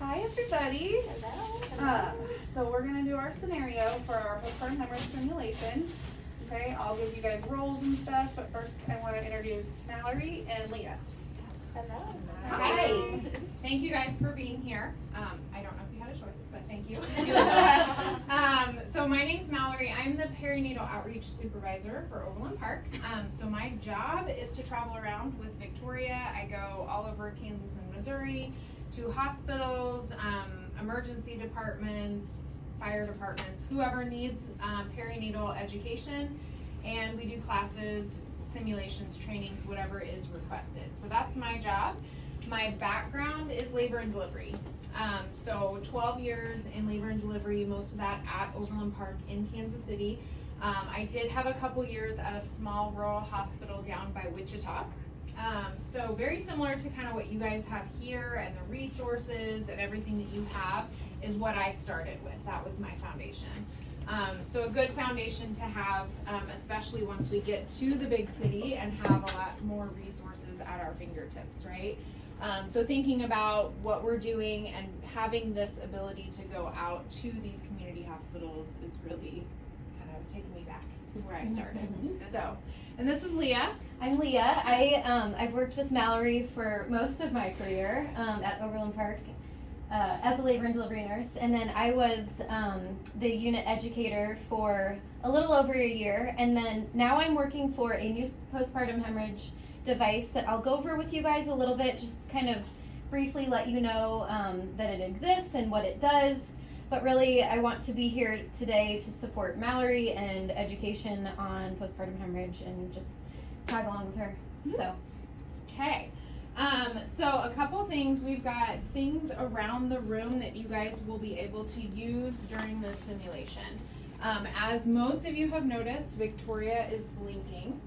Hi everybody. Hello. So we're going to do our scenario for our postpartum hemorrhage simulation. Okay, I'll give you guys roles and stuff, but first I want to introduce Mallory and Leah. Hello. Hi. Thank you guys for being here. I don't know if you had a choice, but thank you. So my name's Mallory. I'm the perinatal outreach supervisor for Overland Park. So my job is to travel around with Victoria. I go all over Kansas and Missouri to hospitals, emergency departments, fire departments, whoever needs perinatal education, and we do classes, simulations, trainings, whatever is requested. So that's my job. My background is labor and delivery. So 12 years in labor and delivery, most of that at Overland Park in Kansas City. I did have a couple years at a small rural hospital down by Wichita. So very similar to kind of what you guys have here, and the resources and everything that you have is what I started with. That was my foundation. So a good foundation to have, especially once we get to the big city and have a lot more resources at our fingertips, right? So thinking about what we're doing and having this ability to go out to these community hospitals is really kind of taking me back to where I started. So, and this is Leah. I'm Leah. I've worked with Mallory for most of my career at Overland Park as a labor and delivery nurse, and then I was the unit educator for a little over a year, and then now I'm working for a new postpartum hemorrhage device that I'll go over with you guys a little bit, just kind of briefly let you know that it exists and what it does. But really, I want to be here today to support Mallory and education on postpartum hemorrhage and just tag along with her. So, Okay. So a couple things. We've got things around the room that you guys will be able to use during this simulation. As most of you have noticed, Victoria is blinking.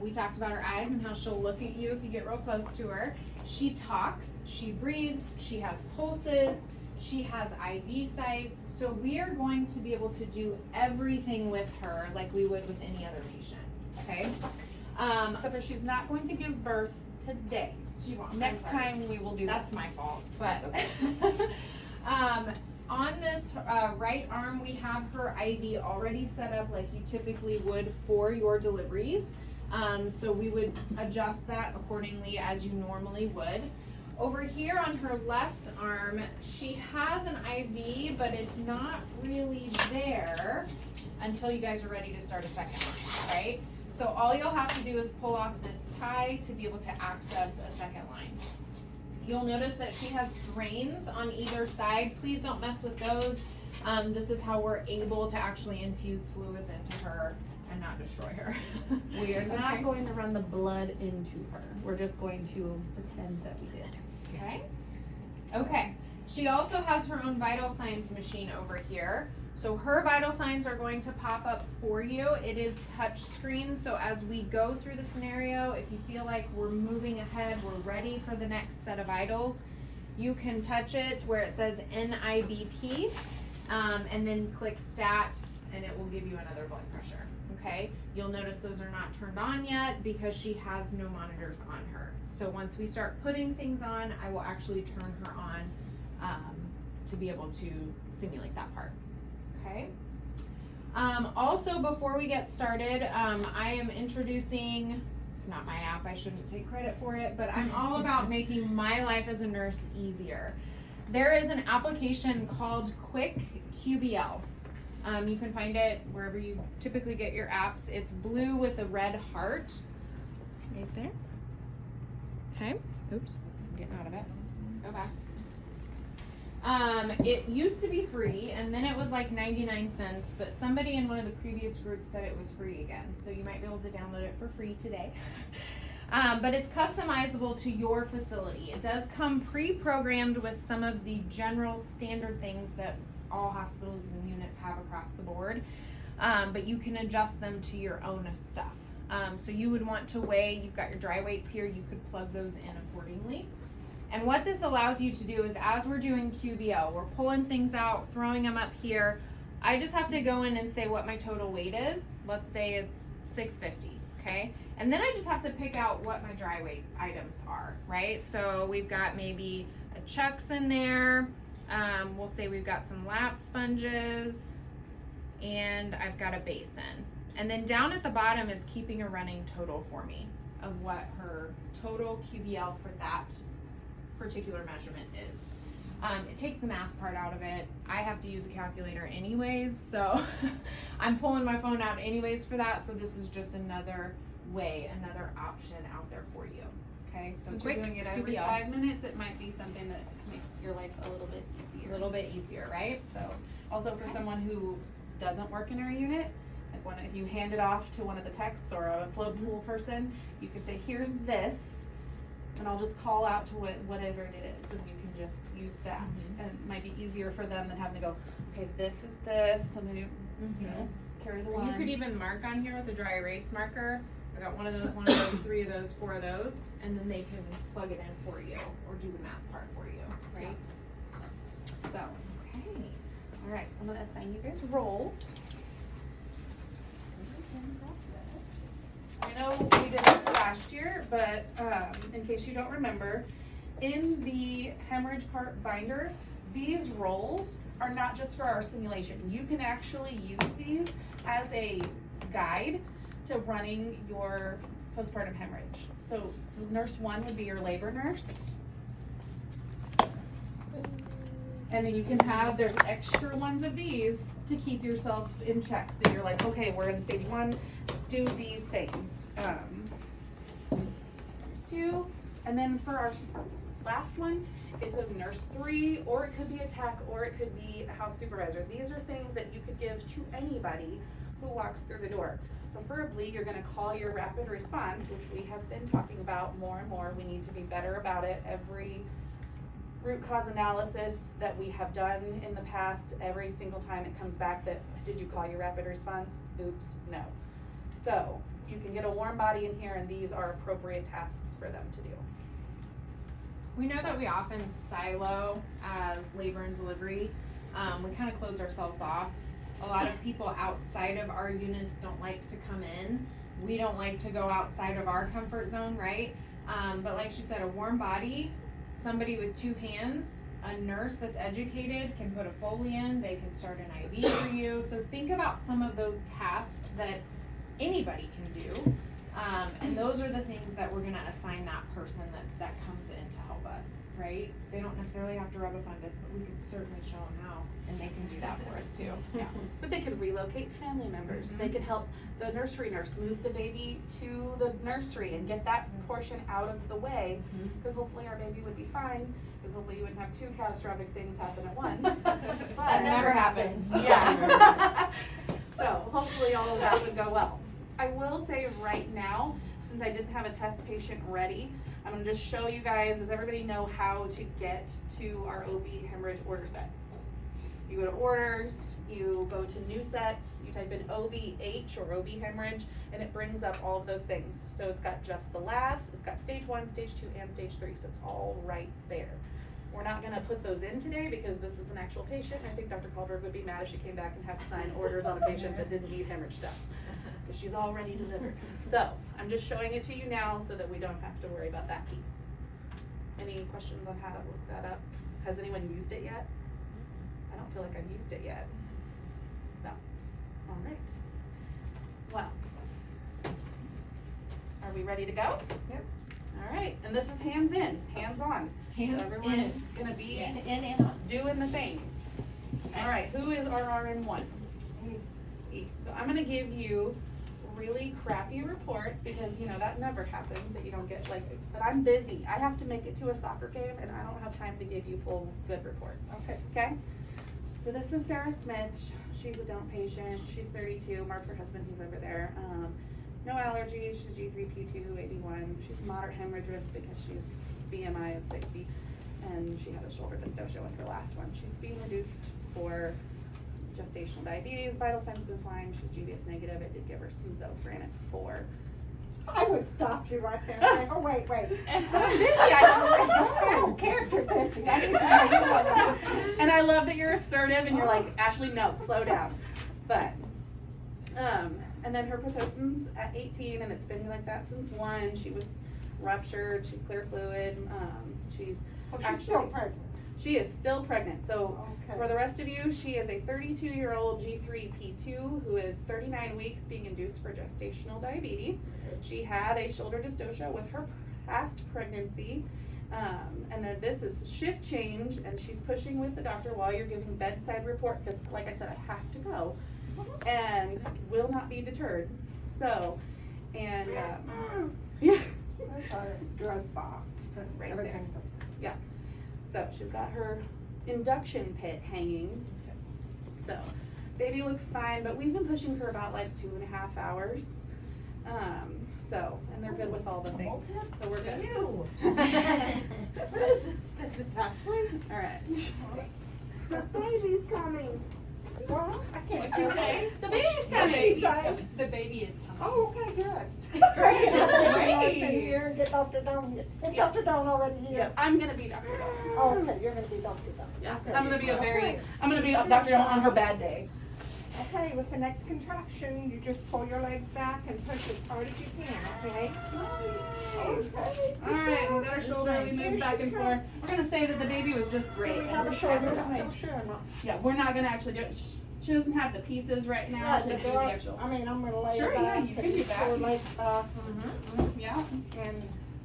We talked about her eyes and how she'll look at you if you get real close to her. She talks, she breathes, she has pulses, she has IV sites. So we are going to be able to do everything with her like we would with any other patient, okay? Except for she's not going to give birth today. She won't. Next time we will do That's that. my fault, but Okay. on this right arm, we have her IV already set up like you typically would for your deliveries. So we would adjust that accordingly as you normally would. Over here on her left arm, she has an IV, but it's not really there until you guys are ready to start a second line, right? So all you'll have to do is pull off this tie to be able to access a second line. You'll notice that she has drains on either side. Please don't mess with those. This is how we're able to actually infuse fluids into her and not destroy her. We are not Okay. going to run the blood into her. We're just going to pretend that we did. Okay. Okay. She also has her own vital signs machine over here. So her vital signs are going to pop up for you. It is touch screen, so as we go through the scenario, if you feel like we're moving ahead, we're ready for the next set of vitals, you can touch it where it says NIBP, and then click stat, and it will give you another blood pressure, okay? You'll notice those are not turned on yet because she has no monitors on her. So once we start putting things on, I will actually turn her on to be able to simulate that part. Okay. Also, before we get started, I am introducing, it's not my app, I shouldn't take credit for it, but I'm all about making my life as a nurse easier. There is an application called Quick QBL. You can find it wherever you typically get your apps. It's blue with a red heart right there. Okay. Oops, I'm getting out of it. Go back. It used to be free, and then it was like 99 cents, but somebody in one of the previous groups said it was free again, so you might be able to download it for free today. But it's customizable to your facility. It does come pre-programmed with some of the general standard things that all hospitals and units have across the board, but you can adjust them to your own stuff. So you would want to weigh, you've got your dry weights here, you could plug those in accordingly. And what this allows you to do is, as we're doing QBL, we're pulling things out, throwing them up here. I just have to go in and say what my total weight is. Let's say it's 650, okay? And then I just have to pick out what my dry weight items are, right? So we've got maybe a chucks in there. We'll say we've got some lap sponges, and I've got a basin. And then down at the bottom, it's keeping a running total for me of what her total QBL for that particular measurement is. It takes the math part out of it. I have to use a calculator anyways, so I'm pulling my phone out anyways for that. So this is just another way, another option out there for you. Okay, so Since quick you're doing it every QBL. 5 minutes, it might be something that makes your life a little bit easier. A little bit easier, right? So, also for someone who doesn't work in our unit, like if you hand it off to one of the techs or a float pool person, you can say, here's this, and I'll just call out to whatever it is, and you can just use that. And it might be easier for them than having to go, okay, this is this, I'm gonna, you know, carry the one. You could even mark on here with a dry erase marker. I got one of those, 3 of those, 4 of those, and then they can plug it in for you or do the math part for you, right? So, Okay. all right, I'm gonna assign you guys roles. I know we did this last year, but in case you don't remember, in the hemorrhage cart binder, these roles are not just for our simulation. You can actually use these as a guide to running your postpartum hemorrhage. So nurse 1 would be your labor nurse. And then you can have, there's extra ones of these to keep yourself in check. So you're like, okay, we're in stage 1, do these things. There's 2. And then for our last one, it's a nurse 3, or it could be a tech, or it could be a house supervisor. These are things that you could give to anybody who walks through the door. Preferably, you're gonna call your rapid response, which we have been talking about more and more. We need to be better about it. Every root cause analysis that we have done in the past, every single time it comes back that, did you call your rapid response? Oops, no. So you can get a warm body in here, and these are appropriate tasks for them to do. We know that we often silo as labor and delivery. We kind of close ourselves off. A lot of people outside of our units don't like to come in. We don't like to go outside of our comfort zone, right? But like she said, a warm body, somebody with 2 hands, a nurse that's educated can put a Foley in, they can start an IV for you. So think about some of those tasks that anybody can do. And those are the things that we're gonna assign that person that comes in to help us, right? They don't necessarily have to rub a fundus, but we could certainly show them how, and they can do that for us too. Yeah, but they could relocate family members. They could help the nursery nurse move the baby to the nursery and get that portion out of the way, because hopefully our baby would be fine, because hopefully you wouldn't have 2 catastrophic things happen at once. But That never happens. Yeah. So hopefully all of that would go well. I will say right now, since I didn't have a test patient ready, I'm gonna just show you guys, does everybody know how to get to our OB hemorrhage order sets? You go to orders, you go to new sets, you type in OBH or OB hemorrhage, and it brings up all of those things. So it's got just the labs, it's got stage 1, stage 2, and stage 3, so it's all right there. We're not gonna put those in today because this is an actual patient. I think Dr. Kalberg would be mad if she came back and had to sign orders on a patient that didn't need hemorrhage stuff, because she's already delivered. So I'm just showing it to you now so that we don't have to worry about that piece. Any questions on how to look that up? Has anyone used it yet? I don't feel like I've used it yet. No. All right. Well, are we ready to go? Yep. All right, and this is hands in, hands on. Hands so everyone in. Gonna be In and on. doing the things. All right, who is RRN1? E. So I'm gonna give you a really crappy report, because you know that never happens, that you don't get like, but I'm busy. I have to make it to a soccer game, and I don't have time to give you full good report. Okay? So this is Sarah Smith. She's a don't patient. She's 32. Mark's her husband. He's over there. No allergies. She's G3P2, 81. She's moderate hemorrhage risk because she's BMI of 60, and she had a shoulder dystocia with her last one. She's being reduced for gestational diabetes. Vital signs have been fine. She's GBS negative. I did give her some Zofran at 4. I would stop you right there and say, oh, wait. I Character, Betsy. And I love that you're assertive and you're like, Ashley, no, slow down. But, and then her Pitocin's at 18, and it's been like that since 1. She was ruptured. She's clear fluid. She's Oh, she's still actually, pregnant. she is still pregnant. So Okay. for the rest of you, she is a 32-year-old G3P2 who is 39 weeks being induced for gestational diabetes. She had a shoulder dystocia with her past pregnancy. And then this is shift change, and she's pushing with the doctor while you're giving bedside report, because like I said, I have to go, and will not be deterred. So, and yeah, That's our dress box. that's right there. Everything's So she's got her induction pit hanging. So baby looks fine, but we've been pushing for about like 2.5 hours. So, and they're good with all the things, so we're good. You. What is this business actually? All right. The baby's coming. What? I can't. What'd you say? The baby's The coming. baby's coming. The baby is coming. Oh, okay, good. Great. Great. Here and get Dr. Doan here. Is Yeah. Dr. Doan already here? Yep. I'm gonna be Dr. Dawn. Oh, okay, you're gonna be Dr. Doan. Yeah, Okay. I'm gonna be Dr. Dawn on her bad day. Okay, with the next contraction, you just pull your legs back and push as hard as you can, okay? Okay. All right, we got our shoulder, we moved back and forth. We're gonna say that the baby was just Do great. we have a shoulder? I'm sure not. Yeah, we're not gonna actually do it. She doesn't have the pieces right now Right, to but do do the I- actual. I mean, I'm gonna lay Sure, back. yeah, you can and do back. pull your legs back. Yeah,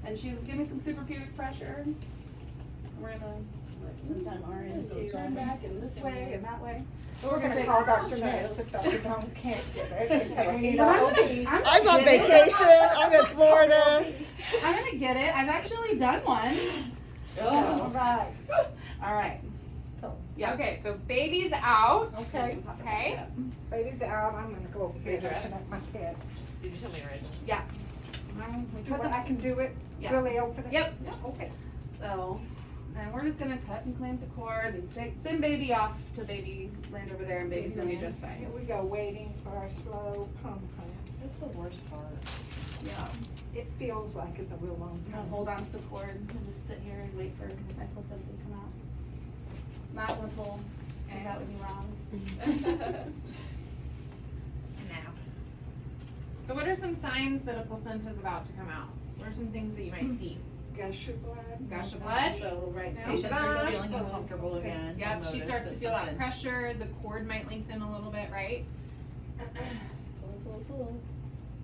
and she's give me some suprapubic pressure. We're gonna let some RN turn back and this way and that way. But We're gonna call Dr. Mills if Dr. Doan can't get it. because we need But all I'm these. gonna I'm on get it. vacation. I'm in Florida. I'm gonna get it. I've actually done one. All right. All right. Yeah. Okay, so baby's out. Okay. Okay. Baby's out. I'm gonna go over here Baby's and out? connect my kid. Did you tell me right? We Do cut I can do it? Yeah. Really open it? Yep. Okay. So, and we're just gonna cut and clamp the cord and send baby off to baby land over there, and baby's gonna be just Here fine. we go, waiting for our slow pump. That's the worst part. Yeah. It feels like it's a real long I'm gonna time. hold on to the cord and just sit here and wait for my placenta to come out. Not gonna pull, because that would be wrong. Snap. So what are some signs that a placenta is about to come out? What are some things that you might see? Gush of blood. Gush of blood? So right now. Patient starts Bye. feeling uncomfortable again. Yeah, You'll she notice starts to that feel that something- pressure. The cord might lengthen a little bit, right? Pull.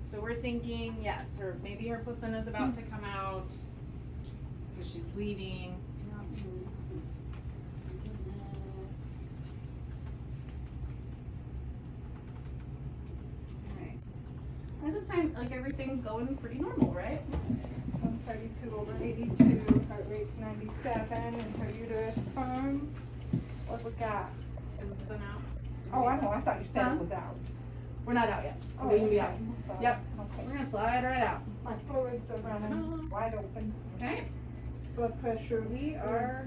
So we're thinking, yes, or maybe her placenta is about to come out because she's bleeding. Alright. At this time, like everything's going pretty normal, right? 132 over 82, heart rate 97, and her uterus firm. What we got? Is the placenta out? Oh, I know, I thought you said Huh? it was out. We're not out yet. Oh, We can be okay. out. Sorry. Yep. Okay. We're gonna slide right out. My fluids are running wide open. Okay. Blood pressure. We are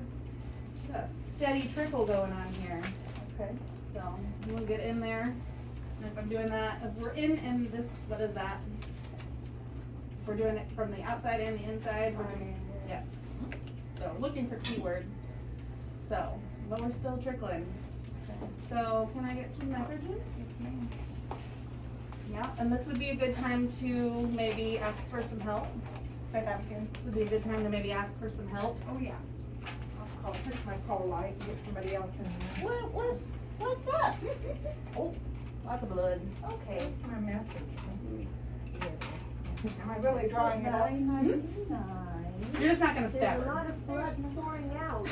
a steady trickle going on here. Okay. So we'll get in there. And if I'm doing that, if we're in this, what is that? If we're doing it from the outside and the inside, we're doing, yeah. So looking for keywords. So, but we're still trickling. So can I get some nitrogen? Yeah, and this would be a good time to maybe ask for some help. Say that again. This would be a good time to maybe ask for some help. Oh, yeah. I'll call, push my call light and get somebody else in there. What's up? Oh, lots of blood. Okay. My message. Am I really drawing it up? You're just not gonna stab her. of blood pouring out.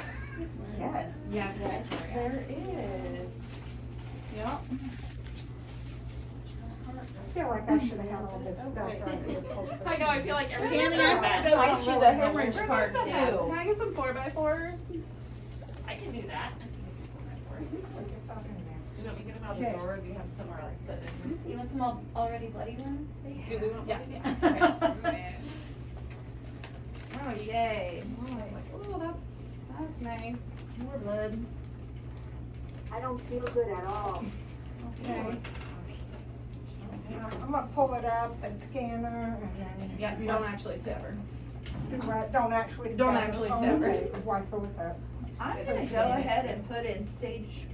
Yes. Yes. There is. Yep. I feel like I should have had all this stuff right here. I know, I feel like everything's Tammy, so I'm bad. gonna go get you the hemorrhage Where's part my stuff at? Can too. I get some 4x4s? I can do that. Do you want me to get them out the Yes. door or do you have somewhere else set in? You want some already bloody ones? Do we want Yeah. Okay. Oh, yay. Oh, that's nice. More blood. I don't feel good at all. Okay. I'm gonna pull it up and scan her and then. Yeah, you don't actually stab her. Do what? Don't actually. Don't stab her. actually Oh, stab her. okay. Wipe her with that. I'm gonna go ahead and put in stage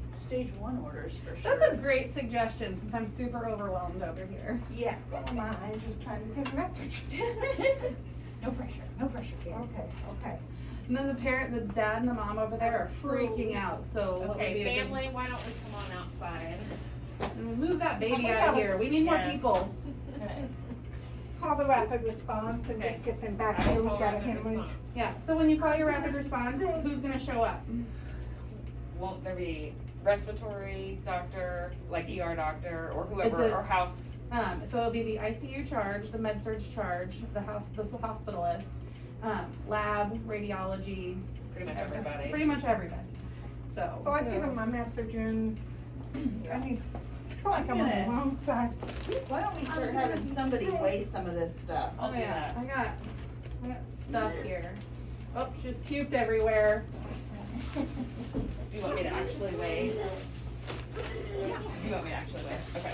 1 orders for sure. That's a great suggestion since I'm super overwhelmed over here. Yeah. Oh my, I'm just trying to get a message. No pressure, no pressure, kid. Okay, okay. And then the dad and the mom over there are freaking out, so what would be Okay, a good- family, why don't we come on outside? And move that baby out of here, we need more Yes. people. Call the rapid response and Okay. just get them back I here. will We call got a rapid hemorrhage. response. Yeah, so when you call your rapid response, who's gonna show up? Won't there be respiratory doctor, like ER doctor, or whoever, It's a- or house? So it'll be the ICU charge, the med surge charge, the hospitalist, lab, radiology. Pretty much everybody. Pretty much everybody, So so. I've given my Methogen. I mean, I feel like I'm on the Yeah. wrong side. Why don't we start having somebody weigh some of this stuff? I'll do that. I got stuff here. Oh, she's puked everywhere. Do you want me to actually weigh? Do you want me to actually weigh? Okay.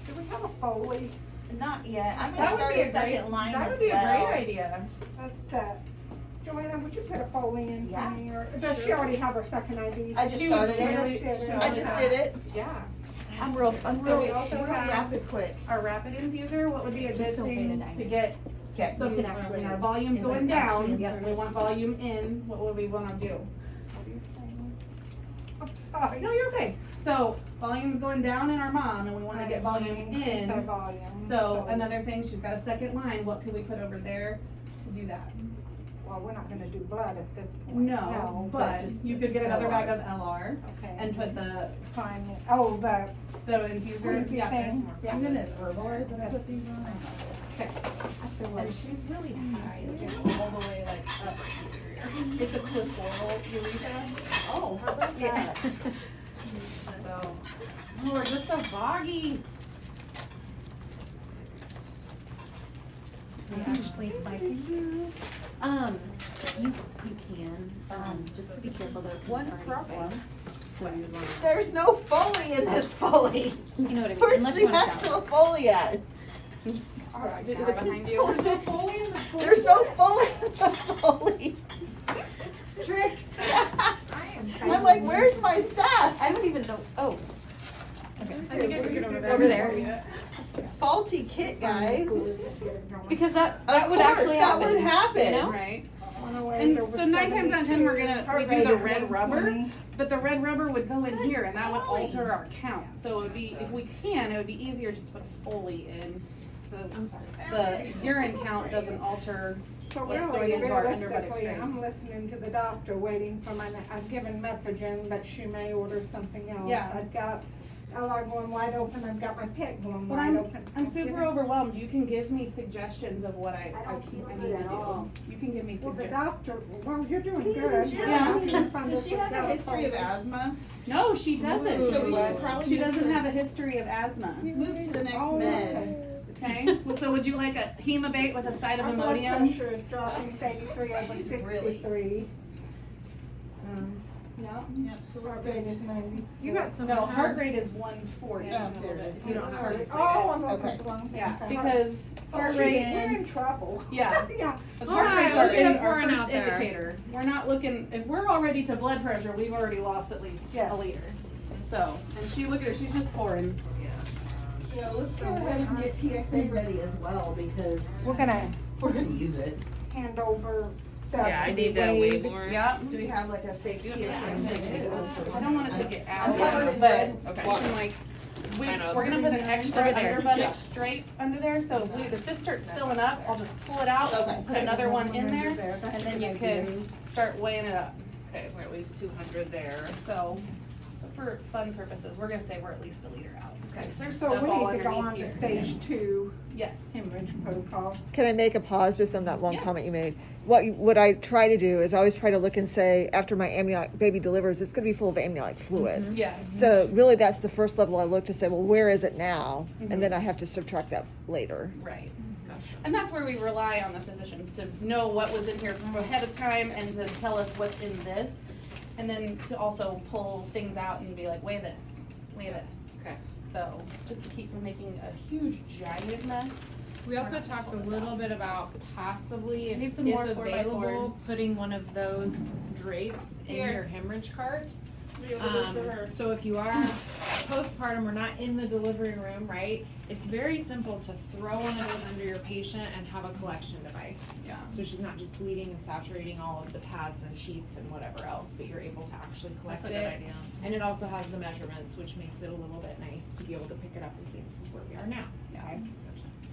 Do we have a Foley? Not yet. I'm That gonna would start be a a great, second line that as would be a well. great idea. Joanna, would you put a Foley in for Yeah. me, or does she already have her second ID? I just She was started really it. so I just did it. fast. Yeah. I'm real So we also have- rapid quick. Our rapid infuser, what would be a good so thing beta to get Okay. some, can actually- when our volume's Is going it actually down, insert? we want volume in, what would we wanna do? I'm sorry. No, you're okay. So volume's going down in our mom and we wanna get volume in. The volume. So another thing, she's got a second line, what could we put over there to do that? Well, we're not gonna do blood at this point. No, but just you could get another LR. bag of LR Okay. and put the Fine. Oh, the infuser, Freaky yeah, there's thing. more. Yeah. I'm gonna verbalize and put these on. Okay. And she's really high, like, all the way like up here. It's a clitoral urethra. Oh, how about that? So, oh, we're just so foggy. Ashley's biking. You can, just be careful though. 'cause One it's already problem. sprayed. So you'd wanna, There's no Foley in this Foley. you know what I mean, Where's unless you the wanna shower. actual Foley at? Is it behind you? There's no Foley in the Foley. There's no Foley in the Foley. trick. I'm like, where's my stuff? I don't even know, oh, I think I took it over there. Over there. Faulty kit, guys. because that Of would course, actually that happen. would happen. You know? Right. And so 9 times out of 10, we do the red rubber, but the red rubber would go in here and that would alter our count. So it would be, if we can, it would be easier just to put a Foley in. So, I'm sorry, the urine count doesn't alter. So what's really, going into our underbody realistically, strength. I'm listening to the doctor, waiting for my, I've given Methogen, but she may order something else. Yeah. I've got LR going wide open, I've got my pit going But wide open. I'm super overwhelmed. You can give me suggestions of what I don't feel need good to at all. do. You can give me Well, the suggestions. doctor, well, you're doing good. Yeah. Does she have a history of asthma? No, she doesn't. So we should probably She move doesn't to- have a history of asthma. Move to the next Oh, med. Okay. Well, so would you like a hemabate with a side of My blood Imodium? pressure is dropping to 83 over She's really- 63. No. Yep, so Heart let's rate is 90. You got so No, much heart rate is 140. Oh, there it is. You don't have to say Oh, it. I'm Okay. looking for one. Yeah, Okay. because heart she's rate. We're in trouble. Yeah. Yeah. Because All heart right, rates we'll are get in a our pouring first out there. indicator. We're not looking, if we're already to blood pressure, we've already lost at least Yeah. a liter. So, and she, look at her, she's just pouring. Yeah, let's go ahead and get TXA ready as well because We're gonna we're gonna use it. hand over stuff Yeah, I to be need to weigh weighed. more. Yep. Do we have like a fake TXA? I don't wanna take it I'm out, covered in but red. Okay. we can like, I know. we're gonna put an extra Over there. underbody Yeah. straight under there, so if this starts filling up, I'll just pull it out, Okay. put another one in there, and then you can start weighing it up. Okay, we're at least 200 there. So, for fun purposes, we're gonna say we're at least a liter out. Okay. There's So stuff we all need to go on underneath to here. stage 2 Yes. hemorrhage protocol. Can I make a pause just on that one Yes. comment you made? What I try to do is I always try to look and say, after my amniotic baby delivers, it's going to be full of amniotic fluid. Yes. So really that's the first level I look to say, well, where is it now? Mhm. And then I have to subtract that later. Right. Gotcha. And that's where we rely on the physicians to know what was in here from ahead of time and to tell us what's in this. And then to also pull things out and be like, weigh this, weigh this. Okay. So, just to keep from making a huge giant mess. We also talked a little bit about possibly, Need if some more 4x4s. available, putting one of those drapes in your hemorrhage cart. So if you are postpartum or not in the delivery room, right, it's very simple to throw one of those under your patient and have a collection device. Yeah. So she's not just bleeding and saturating all of the pads and sheets and whatever else, but you're able to actually collect That's a good it. idea. And it also has the measurements, which makes it a little bit nice to be able to pick it up and say, this is where we are now. Yeah. Okay?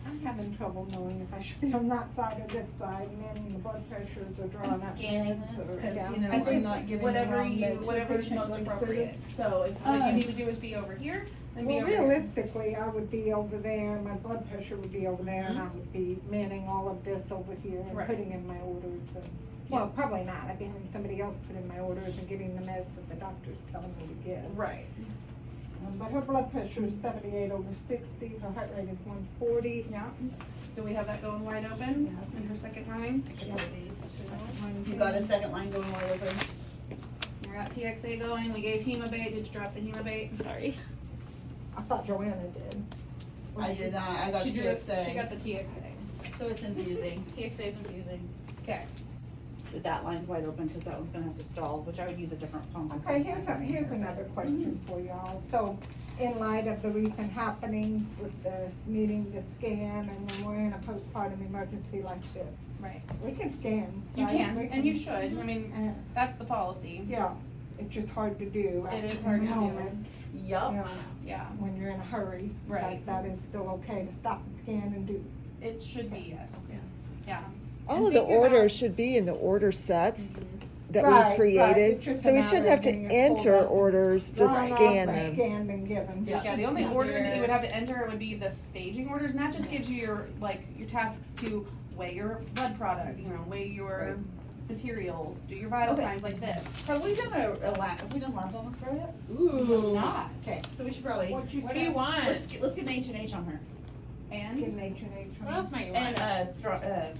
I'm having trouble knowing if I should be on that side or this side, and then the blood pressures are drawn up. scanning meds this, or- 'cause, yeah. you know, I think I'm not giving the whatever wrong med to the whatever's patient most when they appropriate. visit. So if what you need to do is be over here, then be Well, over here. realistically, I would be over there, my blood pressure would be over there, and I would be manning all of this over here and Right. putting in my orders and, well, Yes. probably not, I'd be having somebody else put in my orders and giving the meds that the doctor's telling me to give. Right. But her blood pressure is 78/60, her heart rate is 140. Yeah. Do we have that going wide open in her second line? You got a second line going wide open? We got TXA going. We gave Hemabate. Did you drop the Hemabate? Sorry. I thought Joanna did. I did not, I got She did- TXA. She got the TXA. So it's infusing, TXA is infusing. Okay. But that line's wide open, cause that one's gonna have to stall, which I would use a different pump. Okay, here's another question for y'all. So, in light of the recent happenings with the needing to scan, and when we're in a postpartum emergency like this, Right. we can scan. You right? can, We and you should. I mean, Uh, that's the policy. yeah, it's just hard to do. It is at hard the to do. moment, you Yup. know, Yeah. when you're in a hurry. Right. But that is still okay to stop and scan and do. It should be, yes. Yeah. All And of the think about- orders should be in the order sets that Right, we've right. created. It's just So a we matter shouldn't of have to getting it pulled enter up and orders, just drawn up scan and them. Scanned and given. Yeah. Yeah, the only orders that you would have to enter would be the staging orders, and that just gives you your, like, your tasks to weigh your blood product, you know, weigh your materials, do your vital Okay. signs like this. Have we done have we done labs on this girl yet? Ooh. Not. Okay, so we should probably, What you What do you said, want? let's get an H&H on her. And, Get an H&H. What else might you want? And,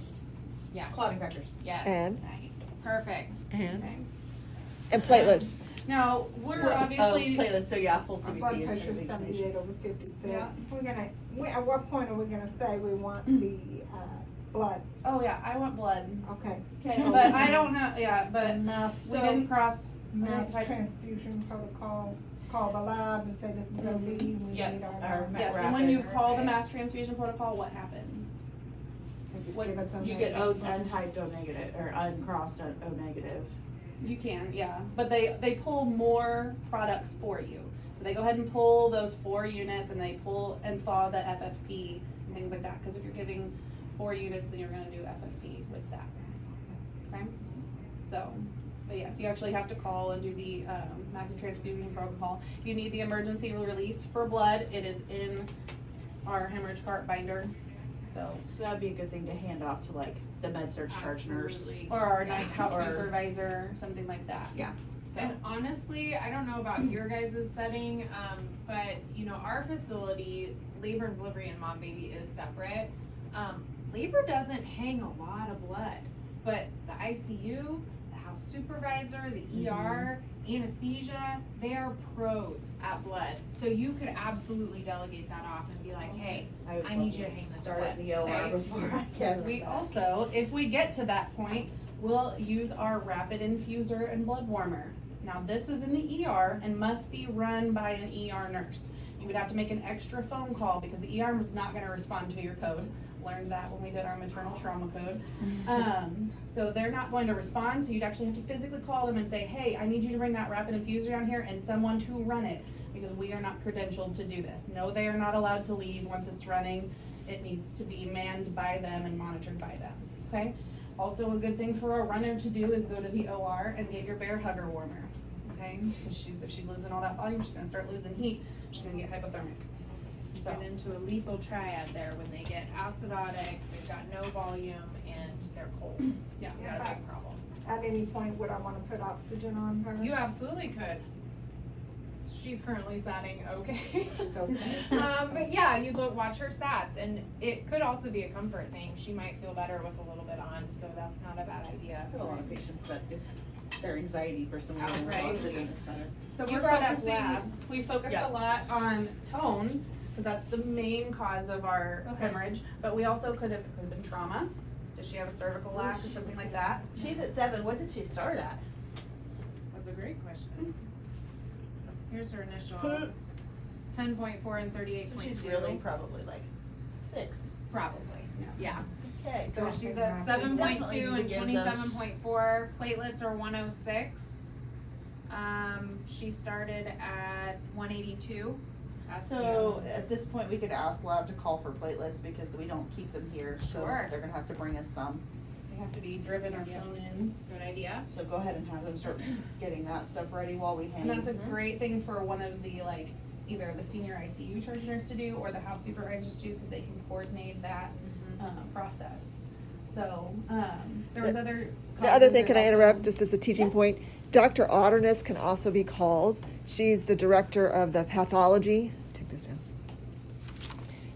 Yeah. clotting factors. Yes. And, nice. Perfect. and platelets. Now, we're What- obviously, platelets, so yeah, full Our CBC. blood is pressure's H&H. 78/50. So Yeah. we're gonna, at what point are we gonna say we want the, blood? oh yeah, I want blood, Okay. Okay. but I don't have, yeah, but math, we didn't cross, math I- transfusion protocol, call the lab and say this is OB, we Yeah, need our. our yes, rapid. and when you call the mass transfusion protocol, what happens? They just what- give us a You get negative. untyped O negative, or uncrossed O negative. You can, yeah, but they pull more products for you. So they go ahead and pull those 4 units and they pull and thaw the FFP and things like that. Because if you're giving 4 units, then you're gonna do FFP with that. Okay? So, but yes, you actually have to call and do the massive transfusion protocol. If you need the emergency release for blood, it is in our hemorrhage cart binder. So that'd be a good thing to hand off to like the med surg charge nurse. Absolutely. Or our night house Or- supervisor, something like that. Yeah. So, And honestly, I don't know about your guys' setting, but you know, our facility, labor and delivery and mom baby is separate. Labor doesn't hang a lot of blood, but the ICU, the house supervisor, the ER, anesthesia, they are pros at blood. So you could absolutely delegate that off and be like, hey, would I need love you to to hang this start blood, at the OR okay? before I get we back. also, if we get to that point, we'll use our rapid infuser and blood warmer. Now, this is in the ER and must be run by an ER nurse. You would have to make an extra phone call because the ER is not gonna respond to your code. Learned that when we did our maternal trauma code. So they're not going to respond, so you'd actually have to physically call them and say, hey, I need you to bring that rapid infuser down here and someone to run it, because we are not credentialed to do this. No, they are not allowed to leave once it's running. It needs to be manned by them and monitored by them, okay? Also, a good thing for a runner to do is go to the OR and get your bear hugger warmer, okay? Because if she's losing all that volume, she's gonna start losing heat, she's gonna get hypothermic. So, Get into a lethal triad there when they get acidotic, they've got no volume, and they're cold. yeah. You got a big problem. At any point, would I wanna put oxygen on her? You absolutely could. She's currently satting okay. Okay. But yeah, you watch her sats, and it could also be a comfort thing. She might feel better with a little bit on, so that's not a bad idea. I feel a lot of patients that it's their anxiety for some reason. Right. Oxygen is better. So You we're brought up focusing, labs. we focused Yeah. a lot on tone, because that's the main cause of our Okay. hemorrhage. But we also could have been trauma. Does she have a cervical lac or something like that? She's at 7, what did she start at? That's a great question. Here's her initial 10.4 and 38.2. So she's really probably like 6. Probably, yeah. Okay. So Dropping she's that. at 7.2 Definitely and need to give those- 27.4. Platelets are 106. She started at 182. So at this point, we could ask Lab to call for platelets because we don't keep them here. So Sure. they're gonna have to bring us some. They have to be driven or flown in. Good idea. So go ahead and have them start getting that stuff ready while we hang. And that's a great thing for one of the, like, either the senior ICU charge nurse to do or the house supervisors to do, because they can coordinate that, process. So, there was other. The other causes. thing, can I There's interrupt, also- just as a teaching Yes. point? Dr. Otterness can also be called. She's the director of the pathology. Take this down.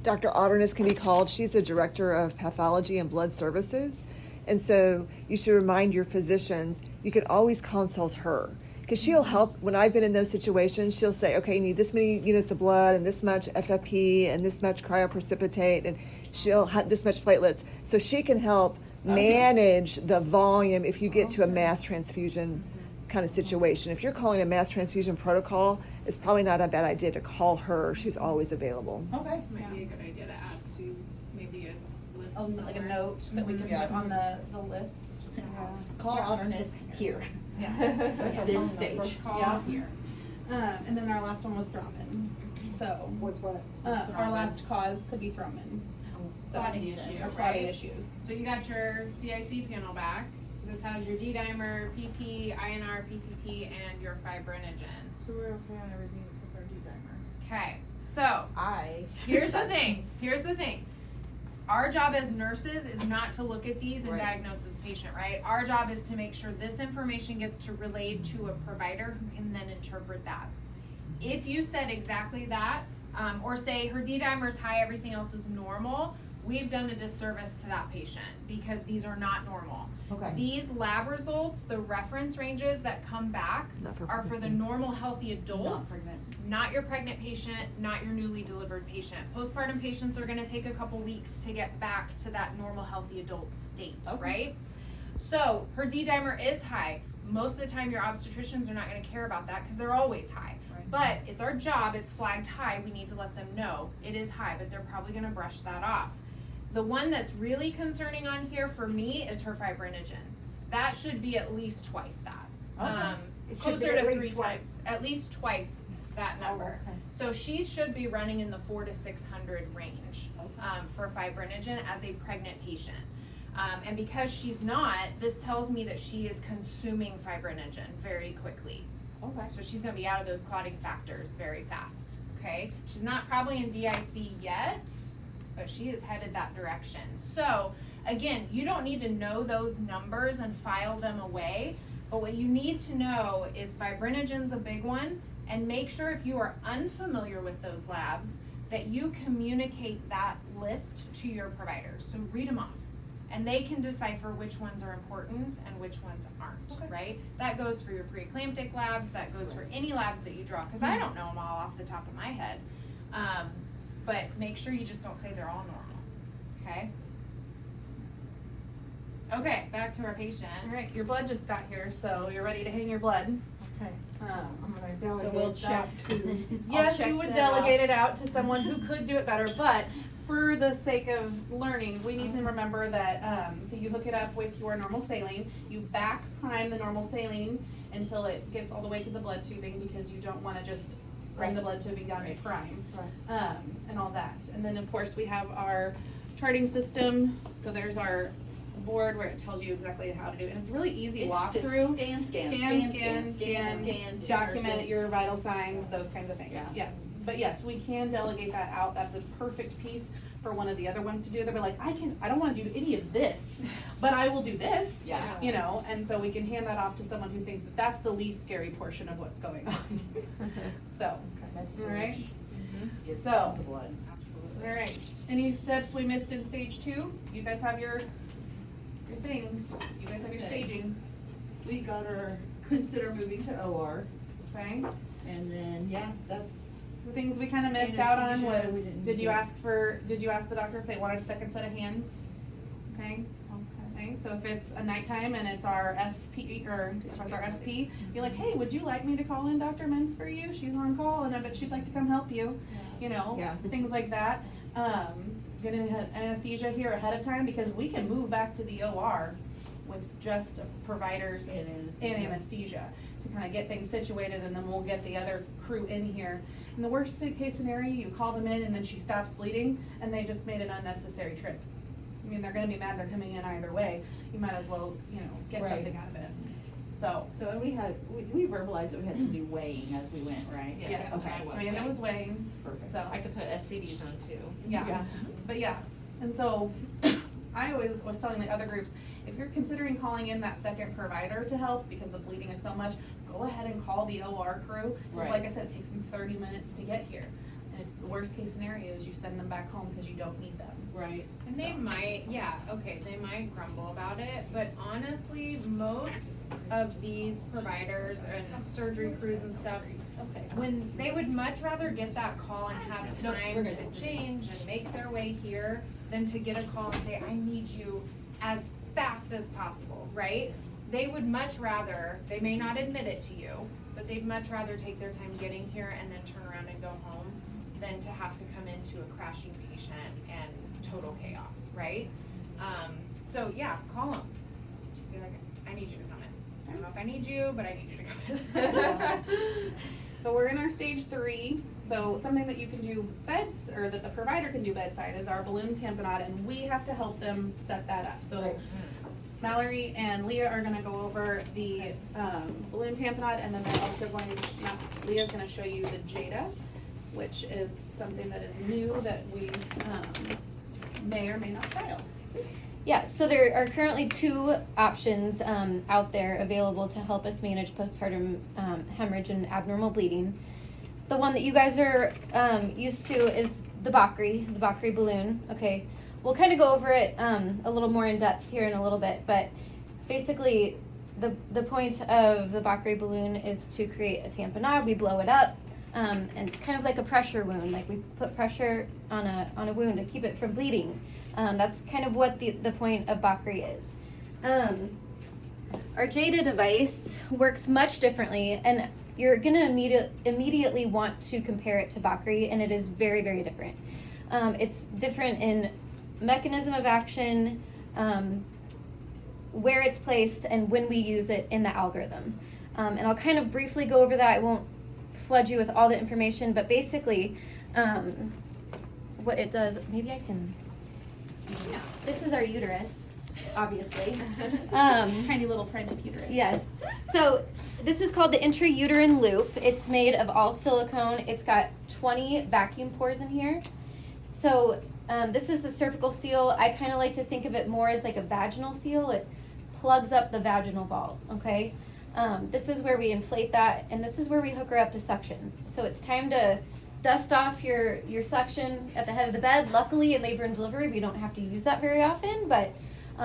Dr. Otterness can be called. She's the director of pathology and blood services. And so you should remind your physicians, you could always consult her. Because she'll help, when I've been in those situations, she'll say, okay, you need this many units of blood and this much FFP and this much cryoprecipitate and she'll have this much platelets. So she can help manage the volume if you get to a mass transfusion kind of situation. If you're calling a mass transfusion protocol, it's probably not a bad idea to call her. She's always available. Okay. Might be a good idea to add to maybe a list Oh, like a somewhere. note that we can Yeah. put on the list. Call Otterness here. Yeah. This stage. Call Yeah. here. And then our last one was thrombin. So, What's what? our last cause could be thrombin. So, Clotting issue, or clotting right? issues. So you got your DIC panel back. This has your D-dimer, PT, INR, PTT, and your fibrinogen. So we're okay on everything except our D-dimer. Okay, so here's the thing. Our job as nurses is not to look at these and Right. diagnose this patient, right? Our job is to make sure this information gets to relayed to a provider who can then interpret that. If you said exactly that, or say her D-dimer is high, everything else is normal, we've done a disservice to that patient because these are not normal. Okay. These lab results, the reference ranges that come back Not for are for the pregnancy. normal healthy adults, not your pregnant patient, not your newly delivered patient. Postpartum patients are gonna take a couple weeks to get back to that normal healthy adult state, Okay. right? So her D-dimer is high. Most of the time your obstetricians are not gonna care about that because they're always high. Right. But it's our job, it's flagged high, we need to let them know it is high, but they're probably gonna brush that off. The one that's really concerning on here for me is her fibrinogen. That should be at least twice that. Okay. It should Closer be at to least 3 twice. times, at least twice that number. okay. So she should be running in the 400 to 600 range, for fibrinogen as a pregnant patient. And because she's not, this tells me that she is consuming fibrinogen very quickly. Okay. So she's gonna be out of those clotting factors very fast, okay? She's not probably in DIC yet, but she is headed that direction. So, again, you don't need to know those numbers and file them away, but what you need to know is fibrinogen's a big one, and make sure if you are unfamiliar with those labs, that you communicate that list to your providers. So read them off. And they can decipher which ones are important and which ones aren't, right? That goes for your preeclamptic labs, that goes for any labs that you draw, because I don't know them all off the top of my head. But make sure you just don't say they're all normal, okay? Okay, back to our patient. All right, your blood just got here, so you're ready to hang your blood. Okay. I'm gonna So delegate we'll that check. to. Yes, check you would that delegate it out to someone who could do it better, but for the sake of learning, we need to remember that, so you hook it up with your normal saline, you back prime the normal saline until it gets all the way to the blood tubing, because you don't wanna just bring the blood tubing down to prime. And all that. And then, of course, we have our charting system, so there's our board where it tells you exactly how to do it, and it's really easy walkthrough. Scan, document your vital signs, those kinds of things, Yeah. yes. But yes, we can delegate that out, that's a perfect piece for one of the other ones to do. They'll be like, I don't wanna do any of this, but I will do this. Yeah. You know, and so we can hand that off to someone who thinks that that's the least scary portion of what's going on. So, all right, Gives So- tons of blood. Absolutely. all right. Any steps we missed in stage 2? You guys have your things, you guys have your Okay. staging, We got our, consider moving to OR, okay? and then, yeah, that's The things we kind of missed out on was, did you ask the doctor if they wanted a second set of hands? Okay. Okay, so if it's a nighttime and it's our FP, or if it's our FP, you're like, hey, would you like me to call in Dr. Mintz for you? She's on call and I bet she'd like to come help you, you know, Yeah. things like that. Getting anesthesia here ahead of time, because we can move back to the OR with just providers and anesthesia to kind of get things situated, and then we'll get the other crew in here. In the worst case scenario, you call them in and then she stops bleeding and they just made an unnecessary trip. I mean, they're gonna be mad they're coming in either way. You might as well, you know, get Right. something out of it. So, So and we verbalized that we had to do weighing as we went, right? yes, Okay. Amanda was weighing, Perfect. so, I could put SCDs on too. yeah. But yeah, and so I always was telling the other groups, if you're considering calling in that second provider to help because the bleeding is so much, go ahead and call the OR crew. Because like I said, it takes them 30 minutes to get here. And if the worst case scenario is you send them back home because you don't need them. Right. And they might, they might grumble about it, but honestly, most of these providers and surgery crews and stuff, when they would much rather get that call and have time to change and make their way here than to get a call and say, I need you as fast as possible, right? They would much rather, they may not admit it to you, but they'd much rather take their time getting here and then turn around and go home than to have to come into a crashing patient and total chaos, right? So yeah, call them. Just be like, I need you to come in. I don't know if I need you, but I need you to come in. So we're in our stage 3. So something that you can do or that the provider can do bedside is our balloon tamponade, and we have to help them set that up. So Mallory and Leah are gonna go over the balloon tamponade, and then they're also going to, Leah's gonna show you the Jada, which is something that is new that we may or may not trial. Yeah, so there are currently 2 options out there available to help us manage postpartum hemorrhage and abnormal bleeding. The one that you guys are used to is the Bakri balloon. Okay, we'll kind of go over it a little more in depth here in a little bit, but basically the point of the Bakri balloon is to create a tamponade. We blow it up and kind of like a pressure wound, like we put pressure on a wound to keep it from bleeding. That's kind of what the point of Bakri is. Our Jada device works much differently, and you're going to immediately want to compare it to Bakri, and it is very, very different. It's different in mechanism of action, where it's placed, and when we use it in the algorithm. And I'll kind of briefly go over that. I won't flood you with all the information, but basically what it does, maybe I can... Yeah. This is our uterus, obviously. Tiny little primate uterus. Yes. So this is called the intrauterine loop. It's made of all silicone. It's got 20 vacuum pores in here. So this is the cervical seal. I kind of like to think of it more as like a vaginal seal. It plugs up the vaginal vault, okay? This is where we inflate that, and this is where we hook her up to suction. So it's time to dust off your suction at the head of the bed. Luckily, in labor and delivery, we don't have to use that very often, but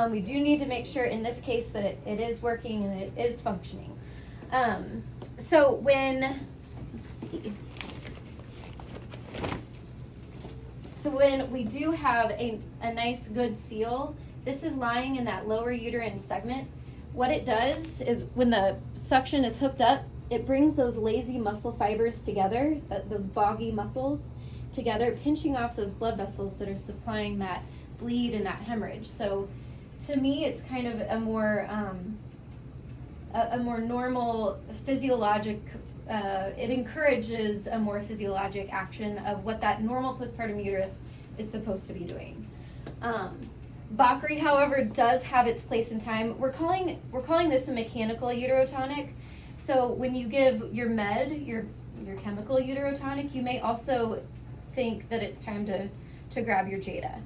we do need to make sure in this case that it is working and it is functioning. So when, let's see. So when we do have a nice good seal, this is lying in that lower uterine segment. What it does is when the suction is hooked up, it brings those lazy muscle fibers together, those boggy muscles together, pinching off those blood vessels that are supplying that bleed and that hemorrhage. So to me, it's kind of a more normal physiologic, it encourages a more physiologic action of what that normal postpartum uterus is supposed to be doing. Bakri, however, does have its place in time. We're calling this a mechanical uterotonic. So when you give your med, your chemical uterotonic, you may also think that it's time to grab your Jada.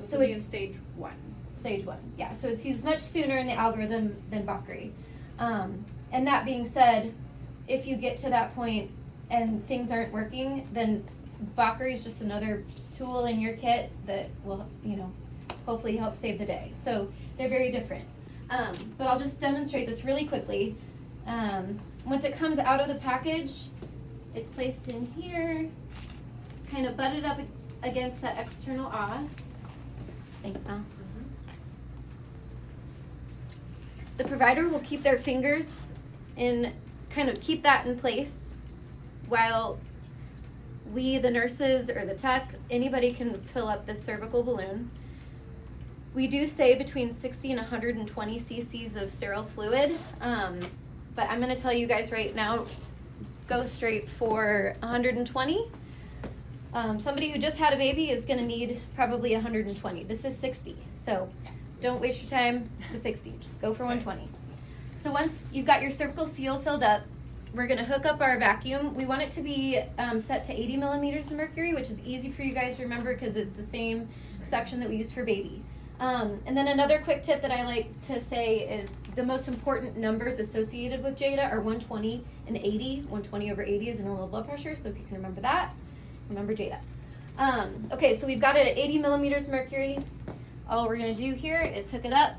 So it's stage 1. Stage 1, yeah. So it's used much sooner in the algorithm than Bakri. And that being said, if you get to that point and things aren't working, then Bakri is just another tool in your kit that will, hopefully help save the day. So they're very different. But I'll just demonstrate this really quickly. Once it comes out of the package, It's placed in here, kind of butted up against that external os. Thanks, Mel. The provider will keep their fingers in, kind of keep that in place while we, the nurses or the tech, anybody can fill up this cervical balloon. We do say between 60 and 120 cc's of sterile fluid, but I'm gonna tell you guys right now, go straight for 120. Somebody who just had a baby is gonna need probably 120. This is 60, so don't waste your time with 60, just go for 120. So once you've got your cervical seal filled up, we're gonna hook up our vacuum. We want it to be set to 80 millimeters of mercury, which is easy for you guys to remember because it's the same section that we use for baby. And then another quick tip that I like to say is the most important numbers associated with Jada are 120 and 80. 120 over 80 is a normal blood pressure, so if you can remember that, remember Jada. Okay, so we've got it at 80 millimeters mercury. All we're gonna do here is hook it up,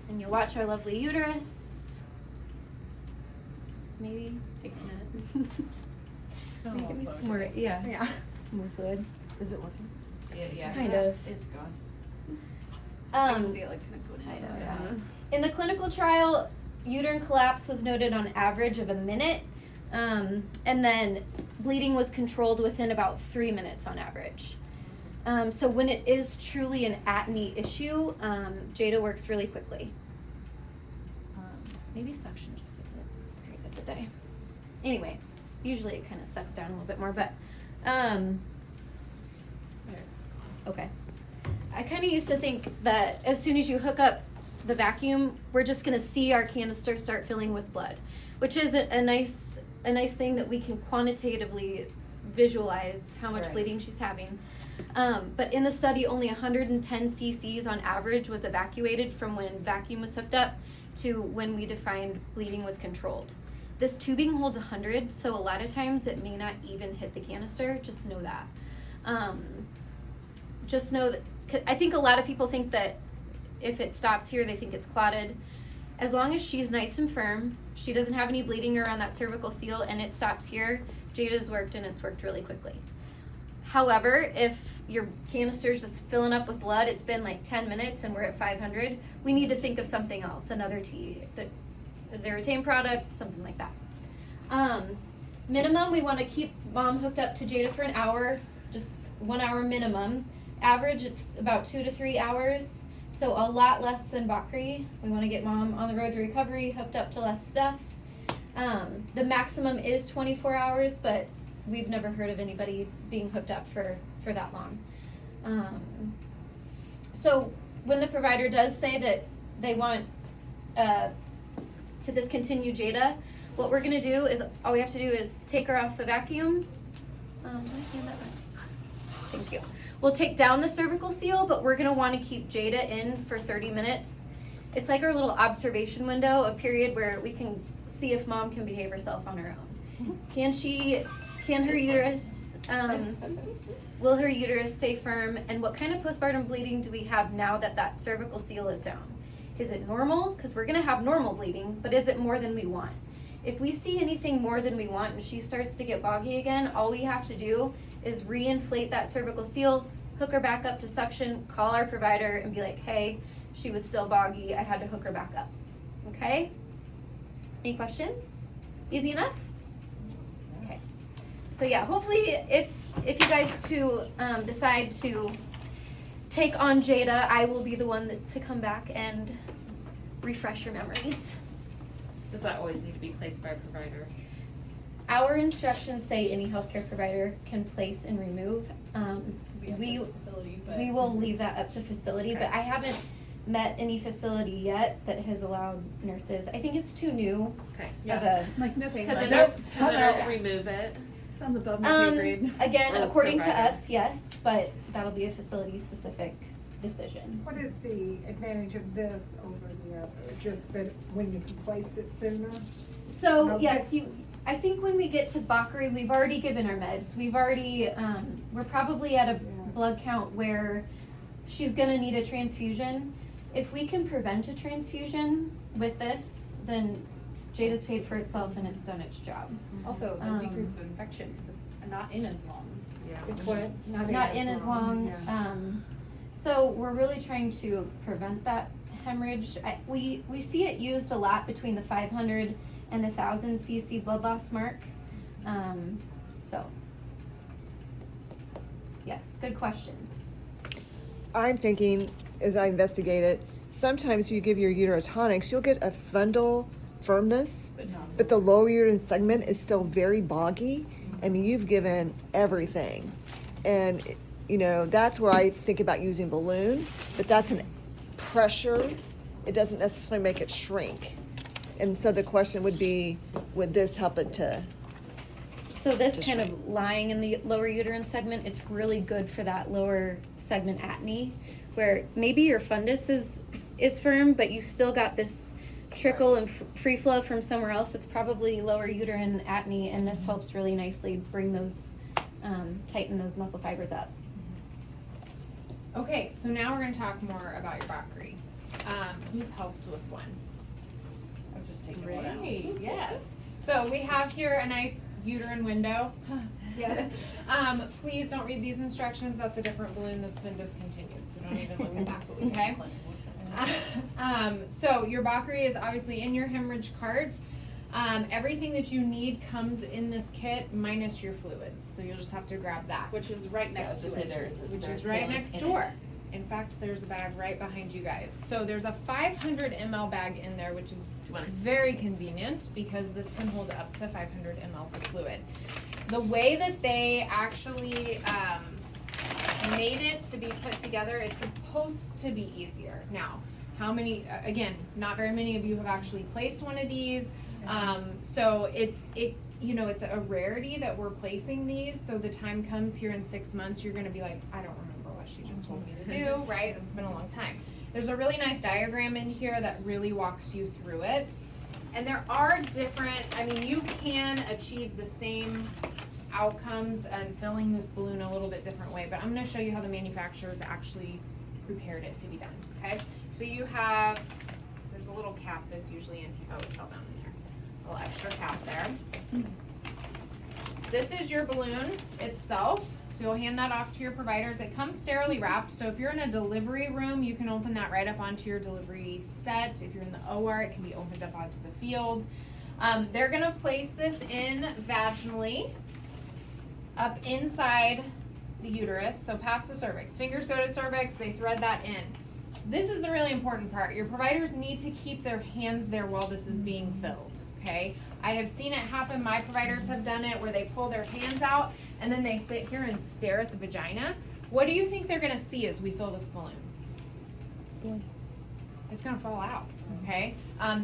and you'll watch our lovely uterus. Maybe takes a minute. Give me some more, yeah, some more fluid. Is it working? Yeah. Kind it's- of. It's gone. I can see it like kind of going. I know, yeah. In the clinical trial, uterine collapse was noted on average of a minute, and then bleeding was controlled within about 3 minutes on average. So when it is truly an at-knee issue, Jada works really quickly. Maybe suction just isn't very good today. Anyway, usually it kind of sucks down a little bit more, but okay. I kind of used to think that as soon as you hook up the vacuum, we're just going to see our canister start filling with blood, which is a nice thing that we can quantitatively visualize how much Right. bleeding she's having. But in the study, only 110 cc's on average was evacuated from when vacuum was hooked up to when we defined bleeding was controlled. This tubing holds 100, so a lot of times it may not even hit the canister. Just know that. Just know that. I think a lot of people think that if it stops here, they think it's clotted. As long as she's nice and firm, she doesn't have any bleeding around that cervical seal, and it stops here, Jada's worked, and it's worked really quickly. However, if your canister's just filling up with blood, it's been like 10 minutes and we're at 500, we need to think of something else, another T. Is there a tame product? Something like that. Minimum, we want to keep mom hooked up to Jada for an hour, just 1 hour minimum. Average, it's about 2 to 3 hours, so a lot less than Bakri. We want to get mom on the road to recovery, hooked up to less stuff. The maximum is 24 hours, but we've never heard of anybody being hooked up for that long. So when the provider does say that they want to discontinue Jada, what we're gonna do is, all we have to do is take her off the vacuum. Thank you. We'll take down the cervical seal, but we're gonna wanna keep Jada in for 30 minutes. It's like our little observation window, a period where we can see if mom can behave herself on her own. Can her uterus, will her uterus stay firm? And what kind of postpartum bleeding do we have now that that cervical seal is down? Is it normal? Because we're gonna have normal bleeding, but is it more than we want? If we see anything more than we want and she starts to get boggy again, all we have to do is re-inflate that cervical seal, hook her back up to suction, call our provider and be like, hey, she was still boggy, I had to hook her back up. Okay? Any questions? Easy enough? Okay. So yeah, hopefully if you guys decide to take on Jada, I will be the one to come back and refresh your memories. Does that always need to be placed by a provider? Our instructions say any healthcare provider can place and remove. We will leave that up to facility, but I haven't met any facility yet that has allowed nurses. I think it's too new Okay. of a. Like nothing. Because Like, the nurse, can the nurse remove it? sounds above my pay grade. Again, Or according to provider. us, yes, but that'll be a facility specific decision. What is the advantage of this over the other? Just that when you can place it sooner? So Okay. yes, I think when we get to Bakri, we've already given our meds. We've already, we're probably at a blood count where she's gonna need a transfusion. If we can prevent a transfusion with this, then Jada's paid for itself and it's done its job. Also, the Um, decrease of infection, because it's not in as long. It's what? Not in as long. Yeah. So we're really trying to prevent that hemorrhage. We see it used a lot between the 500 and 1,000 cc blood loss mark. So, yes, good questions. I'm thinking, as I investigate it, sometimes you give your uterotonics, you'll get a fundal firmness, but the lower uterine segment is still very boggy. I mean, you've given everything. And, you know, that's where I think about using balloon, but that's an pressure. It doesn't necessarily make it shrink. And so the question would be, would this help it to? So this Just kind right. of lying in the lower uterine segment, it's really good for that lower segment atony, where maybe your fundus is firm, but you still got this trickle and free flow from somewhere else. It's probably lower uterine atony, and this helps really nicely bring those, tighten those muscle fibers up. Okay, so now we're gonna talk more about your Bakri. Who's helped with one? I've just taken one out. Great, yes. So we have here a nice uterine window. Yes. Please don't read these instructions. That's a different balloon that's been discontinued, so don't even look at that, okay? So your Bakri is obviously in your hemorrhage cart. Everything that you need comes in this kit minus your fluids, so you'll just have to grab that. Which is right next to it. Which is right next door. In fact, there's a bag right behind you guys. So there's a 500 ml bag in there, which is very convenient because this can hold up to 500 mLs of fluid. The way that they actually made it to be put together is supposed to be easier. Now, how many, again, not very many of you have actually placed one of these. So it's a rarity that we're placing these. So the time comes here in 6 months, you're gonna be like, I don't remember what she just told me to do, right? It's been a long time. There's a really nice diagram in here that really walks you through it. And there are different, I mean, you can achieve the same outcomes and filling this balloon a little bit different way, but I'm gonna show you how the manufacturers actually prepared it to be done, okay? So you have, there's a little cap that's usually in here, oh, it fell down in there. A little extra cap there. This is your balloon itself, so you'll hand that off to your providers. It comes sterilely wrapped, so if you're in a delivery room, you can open that right up onto your delivery set. If you're in the OR, it can be opened up onto the field. They're gonna place this in vaginally, up inside the uterus, so past the cervix. Fingers go to cervix, they thread that in. This is the really important part. Your providers need to keep their hands there while this is being filled, okay? I have seen it happen, my providers have done it, where they pull their hands out and then they sit here and stare at the vagina. What do you think they're gonna see as we fill this balloon? It's gonna fall out, okay?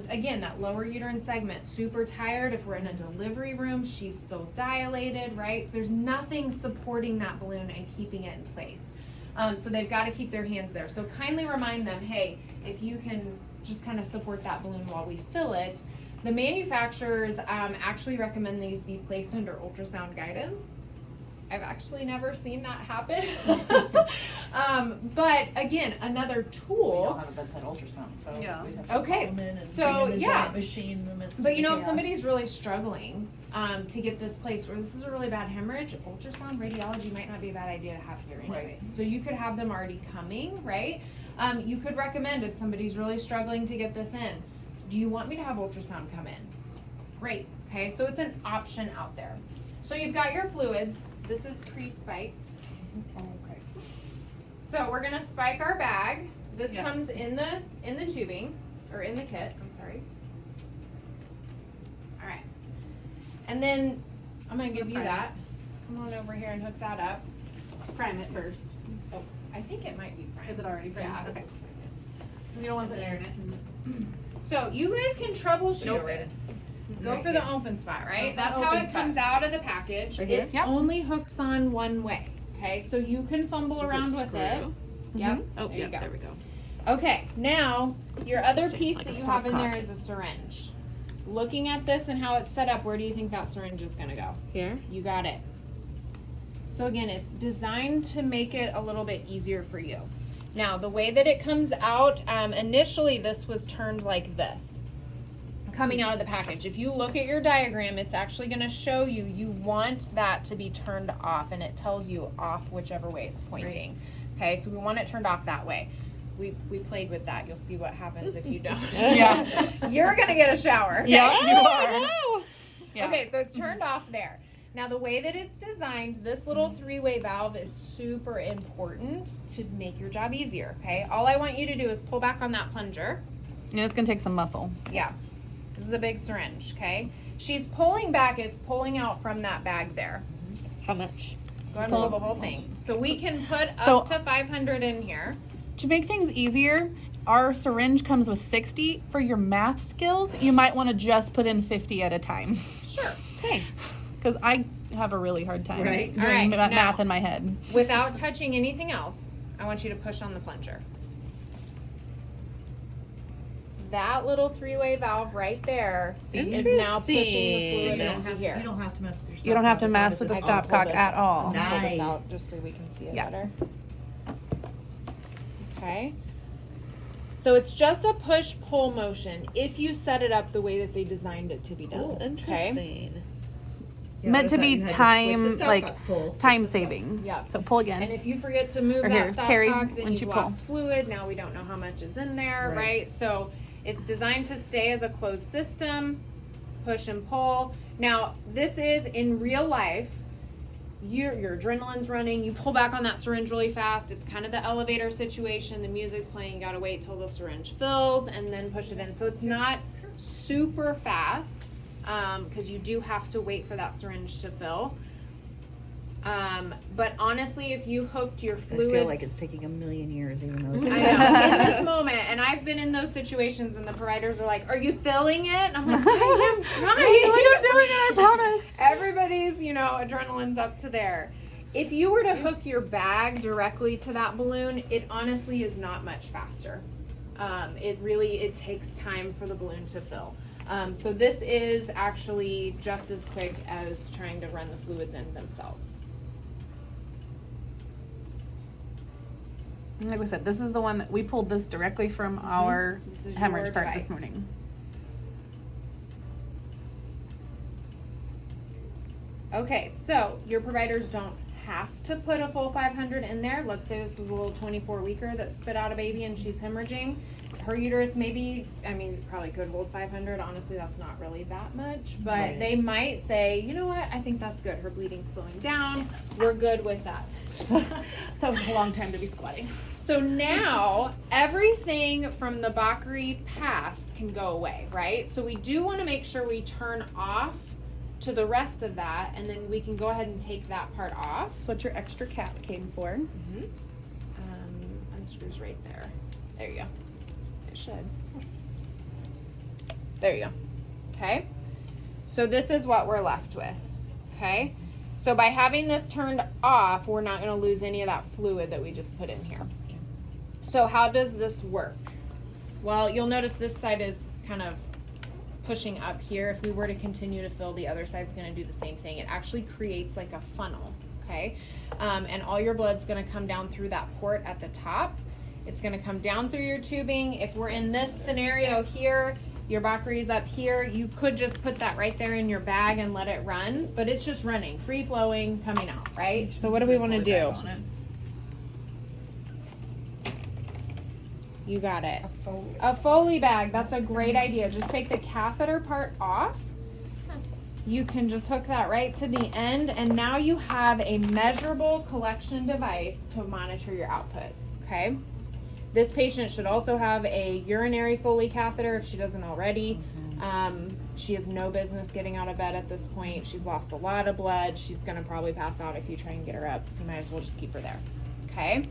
Again, that lower uterine segment, super tired. If we're in a delivery room, she's still dilated, right? So there's nothing supporting that balloon and keeping it in place. So they've gotta keep their hands there. So kindly remind them, hey, if you can just kind of support that balloon while we fill it. The manufacturers actually recommend these be placed under ultrasound guidance. I've actually never seen that happen. But again, another tool. We don't have a bedside ultrasound, so Yeah. we have to Okay, call them in and so, bring in the yeah. giant machine limits. But you know, if somebody's really struggling to get this placed, or this is a really bad hemorrhage, ultrasound radiology might not be a bad idea to have here anyways. Right. So you could have them already coming, right? You could recommend if somebody's really struggling to get this in, do you want me to have ultrasound come in? Great, okay, so it's an option out there. So you've got your fluids. This is pre-spiked. Okay. So we're gonna spike our bag. This Yeah. comes in the tubing, or in the kit, I'm sorry. All right. And then I'm gonna give you Prime. that. Come on over here and hook that up. Prime it first. Oh, I think it might be primed. Is it already primed? Yeah. Okay. You don't want to put air in it. So you guys can troubleshoot Nope. this. Go for the open spot, right? Open- That's how open it comes out of the package. Right here? It Yep. only hooks on one way, okay? So you can fumble Does it around with it. screw? Yep. Oh, There yeah, you go. there we go. Okay, now your other interesting, piece like that a you have in there stopcock. is a syringe. Looking at this and how it's set up, where do you think that syringe is gonna go? Here? You got it. So again, it's designed to make it a little bit easier for you. Now, the way that it comes out, initially this was turned like this. coming out of the package. If you look at your diagram, it's actually going to show you want that to be turned off, and it tells you off whichever way it's pointing. Okay, so we want it turned off that way. We played with that. You'll see what happens if you don't. Yeah. You're going to get a shower. Okay? Yeah, you are. Yeah. Okay, so it's turned off there. Now the way that it's designed, this little three-way valve is super important to make your job easier, okay? All I want you to do is pull back on that plunger. And it's gonna take some muscle. Yeah, this is a big syringe, okay? She's pulling back, it's pulling out from that bag there. How much? Go ahead and pull the whole thing. So we can put So- up to 500 in here. To make things easier, our syringe comes with 60. For your math skills, you might want to just put in 50 at a time. Sure. Okay. Because I have a really hard time Right. doing All right, math now- in my head. Without touching anything else, I want you to push on the plunger. That little three-way valve right there is now pushing the fluid into here. You don't have to mess with your You don't have to mess with the I can pull stopcock this- at all. I'm gonna pull this Nice. out just so we can see it Yeah. better. Okay. So it's just a push-pull motion if you set it up the way that they designed it to be done. Okay. Meant to be time, like, time saving. Yeah. So pull again. And if you forget to move Or that here, Terry, stopcock, why then don't you've you pull? lost fluid. Now we don't know how much is in there, right? So it's designed to stay as a closed system, push and pull. Now, this is in real life. Your adrenaline's running, you pull back on that syringe really fast. It's kind of the elevator situation. The music's playing, you gotta wait till the syringe fills and then push it in. So it's not super fast, because you do have to wait for that syringe to fill. But honestly, if you hooked your fluids, I feel like it's taking a million years, even though. I know, in this moment, and I've been in those situations, and the providers are like, "Are you filling it?" And I'm like, "I am trying. I'm doing it, I promise. Everybody's, adrenaline's up to there. If you were to hook your bag directly to that balloon, it honestly is not much faster. It takes time for the balloon to fill. So this is actually just as quick as trying to run the fluids in themselves. Like we said, this is the one that we pulled this directly from our This is hemorrhage your part device. this morning. Okay, so your providers don't have to put a full 500 in there. Let's say this was a little 24-weeker that spit out a baby and she's hemorrhaging. Her uterus probably could hold 500. Honestly, that's not really that much. But they might say, you know what, I think that's good. Her bleeding's slowing down. We're good with that. That was a long time to be squatting. So now everything from the Bakri past can go away, right? So we do want to make sure we turn off to the rest of that, and then we can go ahead and take that part off. That's what your extra cap came for. Unscrews right there. There you go. It should. There you go. Okay. So this is what we're left with. Okay. So by having this turned off, we're not going to lose any of that fluid that we just put in here. So how does this work? Well, you'll notice this side is kind of pushing up here. If we were to continue to fill, the other side's going to do the same thing. It actually creates like a funnel, okay? And all your blood's going to come down through that port at the top. It's going to come down through your tubing. If we're in this scenario here, your Bakri is up here, you could just put that right there in your bag and let it run, but it's just running, free flowing, coming out, right? So what do we want to do? You got it. A Foley bag, that's a great idea. Just take the catheter part off. You can just hook that right to the end, and now you have a measurable collection device to monitor your output, okay? This patient should also have a urinary Foley catheter if she doesn't already. She has no business getting out of bed at this point. She's lost a lot of blood. She's gonna probably pass out if you try and get her up, so you might as well just keep her there, okay?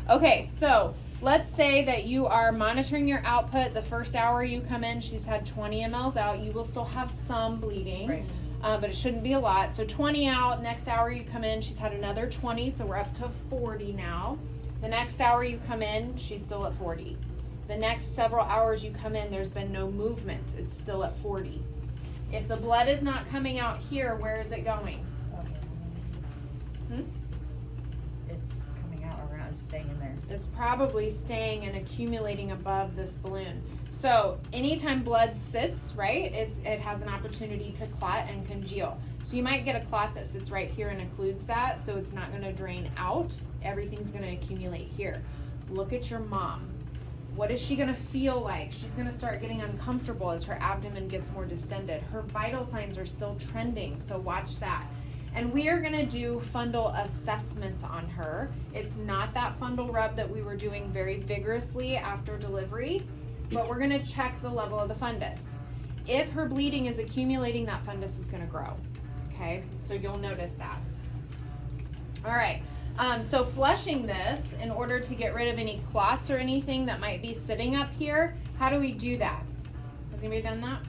Okay, so let's say that you are monitoring your output. The first hour you come in, she's had 20 mLs out. You will still have some bleeding, Right. But it shouldn't be a lot. So 20 out, next hour you come in, she's had another 20, so we're up to 40 now. The next hour you come in, she's still at 40. The next several hours you come in, there's been no movement. It's still at 40. If the blood is not coming out here, where is it going? It's coming out around. just staying in there. It's probably staying and accumulating above this balloon. So anytime blood sits, right, it has an opportunity to clot and congeal. So you might get a clot that sits right here and occludes that, so it's not gonna drain out. Everything's gonna accumulate here. Look at your mom. What is she gonna feel like? She's gonna start getting uncomfortable as her abdomen gets more distended. Her vital signs are still trending, so watch that. And we are gonna do fundal assessments on her. It's not that fundal rub that we were doing very vigorously after delivery, but we're gonna check the level of the fundus. If her bleeding is accumulating, that fundus is gonna grow, okay? So you'll notice that. All right, so flushing this in order to get rid of any clots or anything that might be sitting up here, how do we do that? Has anybody done that?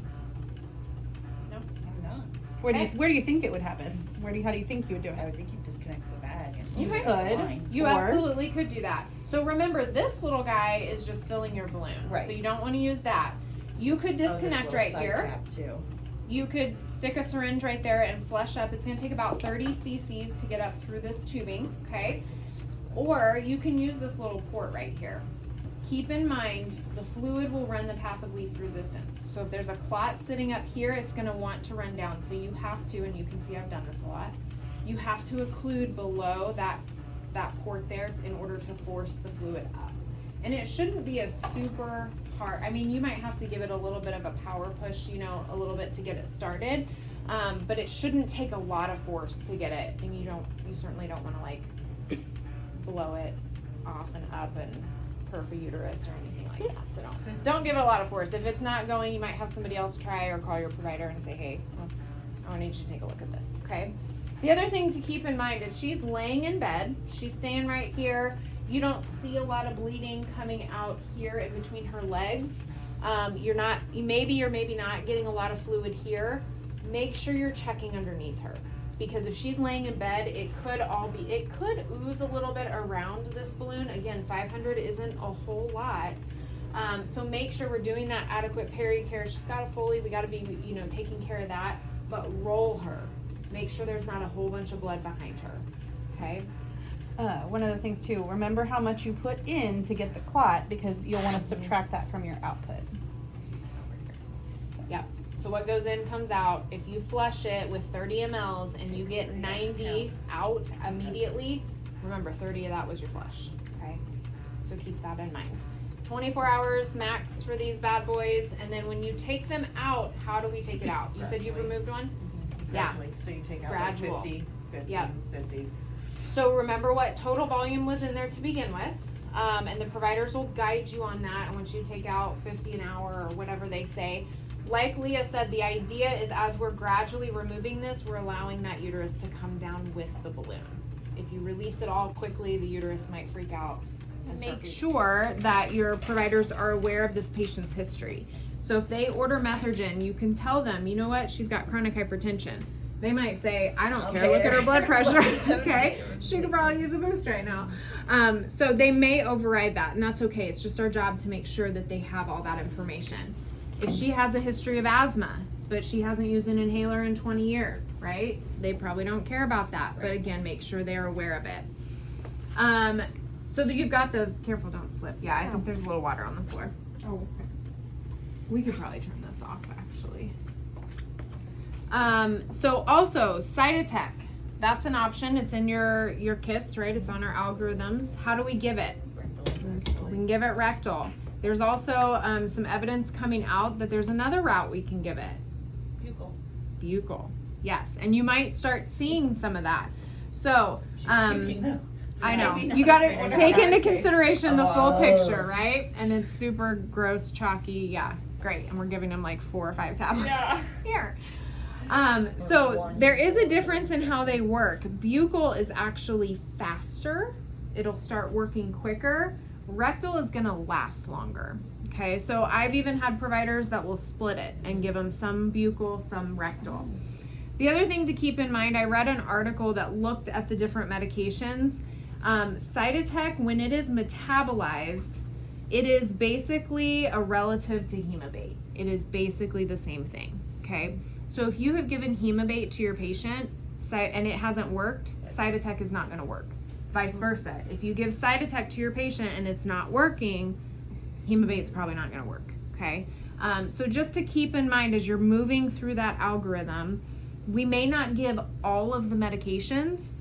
No? I'm not. Where do Okay. you think it would happen? How do you think you would do I it? would think you'd disconnect the bag and. You it's could. fine. You Or- absolutely could do that. So remember, this little guy is just filling your balloon. Right. So you don't want to use that. You could Oh, this disconnect little right side here. cap too. You could stick a syringe right there and flush up. It's going to take about 30 cc's to get up through this tubing, okay? Or you can use this little port right here. Keep in mind, the fluid will run the path of least resistance. So if there's a clot sitting up here, it's going to want to run down. So you have to, and you can see I've done this a lot, you have to occlude below that port there in order to force the fluid up. And it shouldn't be a super hard, I mean, you might have to give it a little bit of a power push, you know, a little bit to get it started. But it shouldn't take a lot of force to get it, and you certainly don't wanna like blow it off and up and perf a uterus or anything like that, so don't give it a lot of force. If it's not going, you might have somebody else try or call your provider and say, hey, I need you to take a look at this, okay? The other thing to keep in mind, if she's laying in bed, she's staying right here, you don't see a lot of bleeding coming out here in between her legs. You maybe or maybe not getting a lot of fluid here. Make sure you're checking underneath her, because if she's laying in bed, it could ooze a little bit around this balloon. Again, 500 isn't a whole lot. So make sure we're doing that adequate peri-care. She's got a Foley, we gotta be, taking care of that, but roll her. Make sure there's not a whole bunch of blood behind her, okay? One of the things too, remember how much you put in to get the clot, because you'll want to subtract that from your output. Yep. So what goes in comes out. If you flush it with 30 mLs and you get 90 out immediately, remember 30 of that was your flush, okay? So keep that in mind. 24 hours max for these bad boys, and then when you take them out, how do we take it out? You said you've removed one? Yeah. Gradually. So you take out like Gradual. 50, 50, Yep. 50. So remember what total volume was in there to begin with, and the providers will guide you on that. And once you take out 50 an hour or whatever they say, like Leah said, the idea is as we're gradually removing this, we're allowing that uterus to come down with the balloon. If you release it all quickly, the uterus might freak out. And make sure that your providers are aware of this patient's history. So if they order Methergin, you can tell them, you know what, she's got chronic hypertension. They might say, I don't care, look at her blood pressure, okay? She could probably use a boost right now. So they may override that, and that's okay. It's just our job to make sure that they have all that information. If she has a history of asthma, but she hasn't used an inhaler in 20 years, right? They probably don't care about that, but again, make sure they're aware of it. So that you've got those, careful, don't slip. Yeah, I think there's a little water on the floor. Oh, We could probably turn this off, actually. So also, Cytotec. That's an option. It's in your kits, right? It's on our algorithms. How do we give it? We can give it rectal. There's also some evidence coming out that there's another route we can give it. Buccal. Yes, and you might start seeing some of that. So, I know. You gotta take into consideration the full picture, right? And it's super gross, chalky. Yeah, great. And we're giving them like 4 or 5 tablets here. So there is a difference in how they work. Buccal is actually faster. It'll start working quicker. Rectal is gonna last longer. Okay, so I've even had providers that will split it and give them some buccal, some rectal. The other thing to keep in mind, I read an article that looked at the different medications. Cytotec, when it is metabolized, it is basically a relative to Hemabate. It is basically the same thing, okay? So if you have given Hemabate to your patient and it hasn't worked, Cytotec is not gonna work. vice versa. If you give Cytotec to your patient and it's not working, Hemobate's probably not gonna work, okay? So just to keep in mind as you're moving through that algorithm, we may not give all of the medications,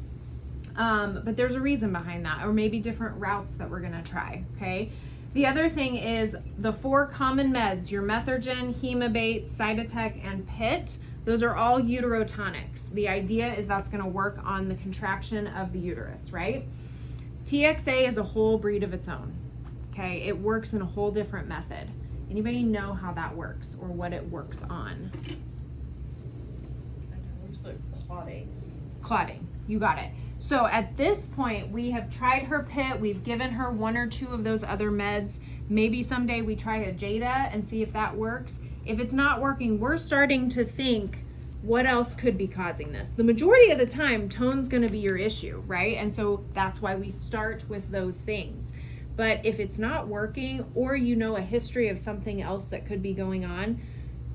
but there's a reason behind that, or maybe different routes that we're gonna try, okay? The other thing is the 4 common meds, your Methergen, Hemobate, Cytotec, and PIT, those are all uterotonics. The idea is that's gonna work on the contraction of the uterus, right? TXA is a whole breed of its own, okay? It works in a whole different method. Anybody know how that works or what it works on? Clotting, you got it. So at this point, we have tried her PIT, we've given her 1 or 2 of those other meds. Maybe someday we try a Jada and see if that works. If it's not working, we're starting to think, what else could be causing this? The majority of the time, tone's gonna be your issue, right? And so that's why we start with those things. But if it's not working, or you know a history of something else that could be going on,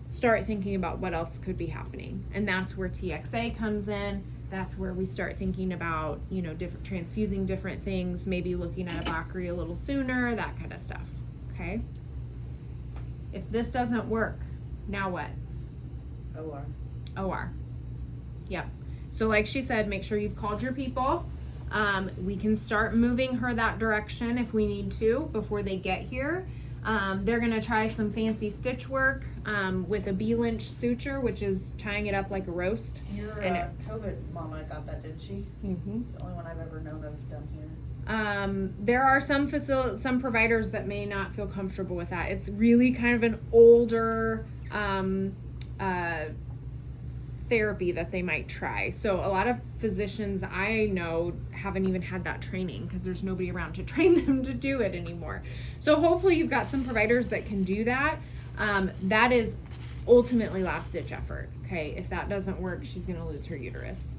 start thinking about what else could be happening. And that's where TXA comes in. That's where we start thinking about, you know, different transfusing different things, maybe looking at a Bakri a little sooner, that kind of stuff, okay? If this doesn't work, now what? OR. Yep. So like she said, make sure you've called your people. We can start moving her that direction if we need to before they get here. They're gonna try some fancy stitch work with a B-Lynch suture, which is tying it up like a roast. Your COVID mama got that, didn't she? Mm-hmm. It's the only one I've ever known of down here. There are some providers that may not feel comfortable with that. It's really kind of an older therapy that they might try. So a lot of physicians I know haven't even had that training because there's nobody around to train them to do it anymore. So hopefully you've got some providers that can do that. That is ultimately last ditch effort. Okay, if that doesn't work, she's gonna lose her uterus.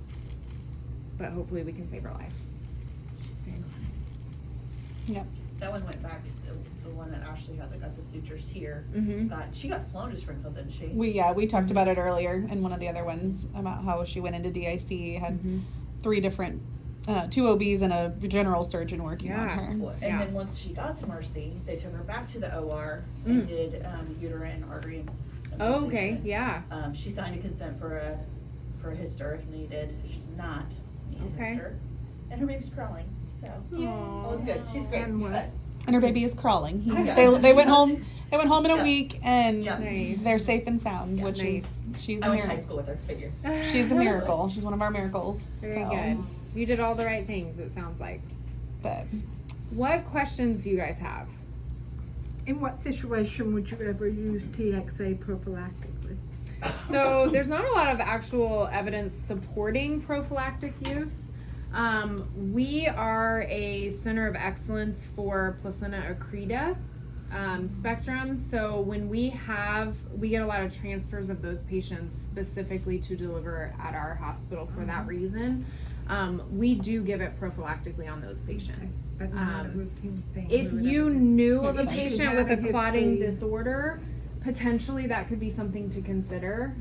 But hopefully we can save her life. Yep. That one went back, the one that Ashley had that got the sutures here. Mm-hmm. She got flown to Springfield, didn't she? We talked about it earlier in one of the other ones about how she went into DIC, had 3 different 2 OBs and a general surgeon working on her. Well, and then once she got to Mercy, they took her back to the OR and did uterine artery. Oh, okay, yeah. She signed a consent for a hyster if needed. She did not need a hyster. And her baby's crawling, so all is good. She's great. And her baby is crawling. Yeah. They went home. They went home in a week, and Nice. they're safe and sound, which Nice. is she's I a went to high miracle. school with her. Figure. She's a miracle. She's one of our miracles. Very so, good. You did all the right things, it sounds like. But What questions do you guys have? In what situation would you ever use TXA prophylactically? So there's not a lot of actual evidence supporting prophylactic use. We are a center of excellence for placenta accreta spectrum. So when we get a lot of transfers of those patients specifically to deliver at our hospital for that reason. We do give it prophylactically on those patients. But not a routine thing. If you knew of a If you patient have with a a clotting history. disorder, potentially that could be something to consider.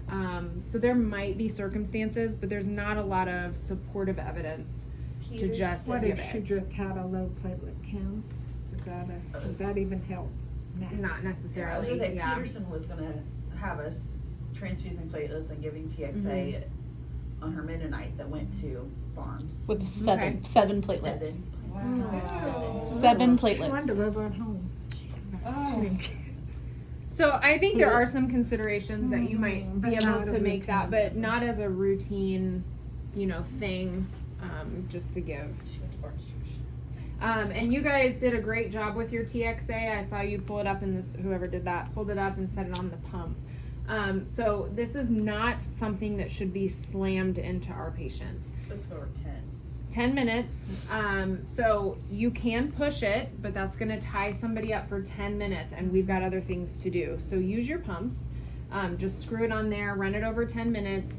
So there might be circumstances, but there's not a lot of supportive evidence to just What give if she it. just had a low platelet count? Does that even help? Not I was necessarily, gonna say yeah. Peterson was gonna have us transfusing platelets and giving TXA on her Mennonite that went to Farms. with 7 platelets. 7. Wow. 7 She platelets. wanted to live at home. So I think there are some considerations that you might be But able not a to make that, routine. but not as a routine, thing, just to give. She went to Farms. And you guys did a great job with your TXA. I saw you pull it up whoever did that, pulled it up and set it on the pump. So this is not something that should be slammed into our patients. It's supposed to go over 10. 10 minutes. So you can push it, but that's gonna tie somebody up for 10 minutes and we've got other things to do. So use your pumps, just screw it on there, run it over 10 minutes.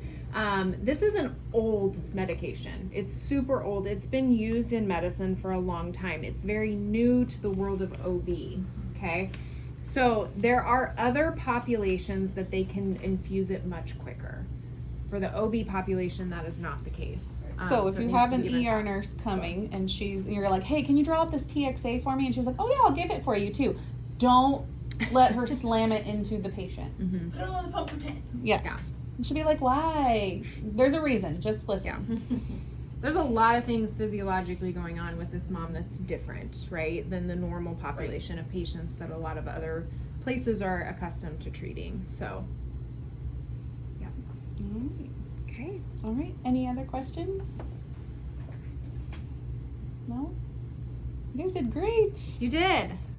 This is an old medication. It's super old. It's been used in medicine for a long time. It's very new to the world of OB, okay? So there are other populations that they can infuse it much quicker. For the OB population, that is not the case. So if it you needs have to an be given ER fast. nurse coming and you're like, hey, can you draw up this TXA for me? And she's like, oh yeah, I'll give it for you too. Don't let her slam it into the patient. Mhm. Put it on the pump for 10. Yes. Yeah. And she'll be like, why? There's a reason. Just listen. Yeah. There's a lot of things physiologically going on with this mom that's different, right, than the normal population of patients that a lot of other places are accustomed to treating. So, yeah. Alright. Okay. All right. Any other questions? No? You guys did great. You did.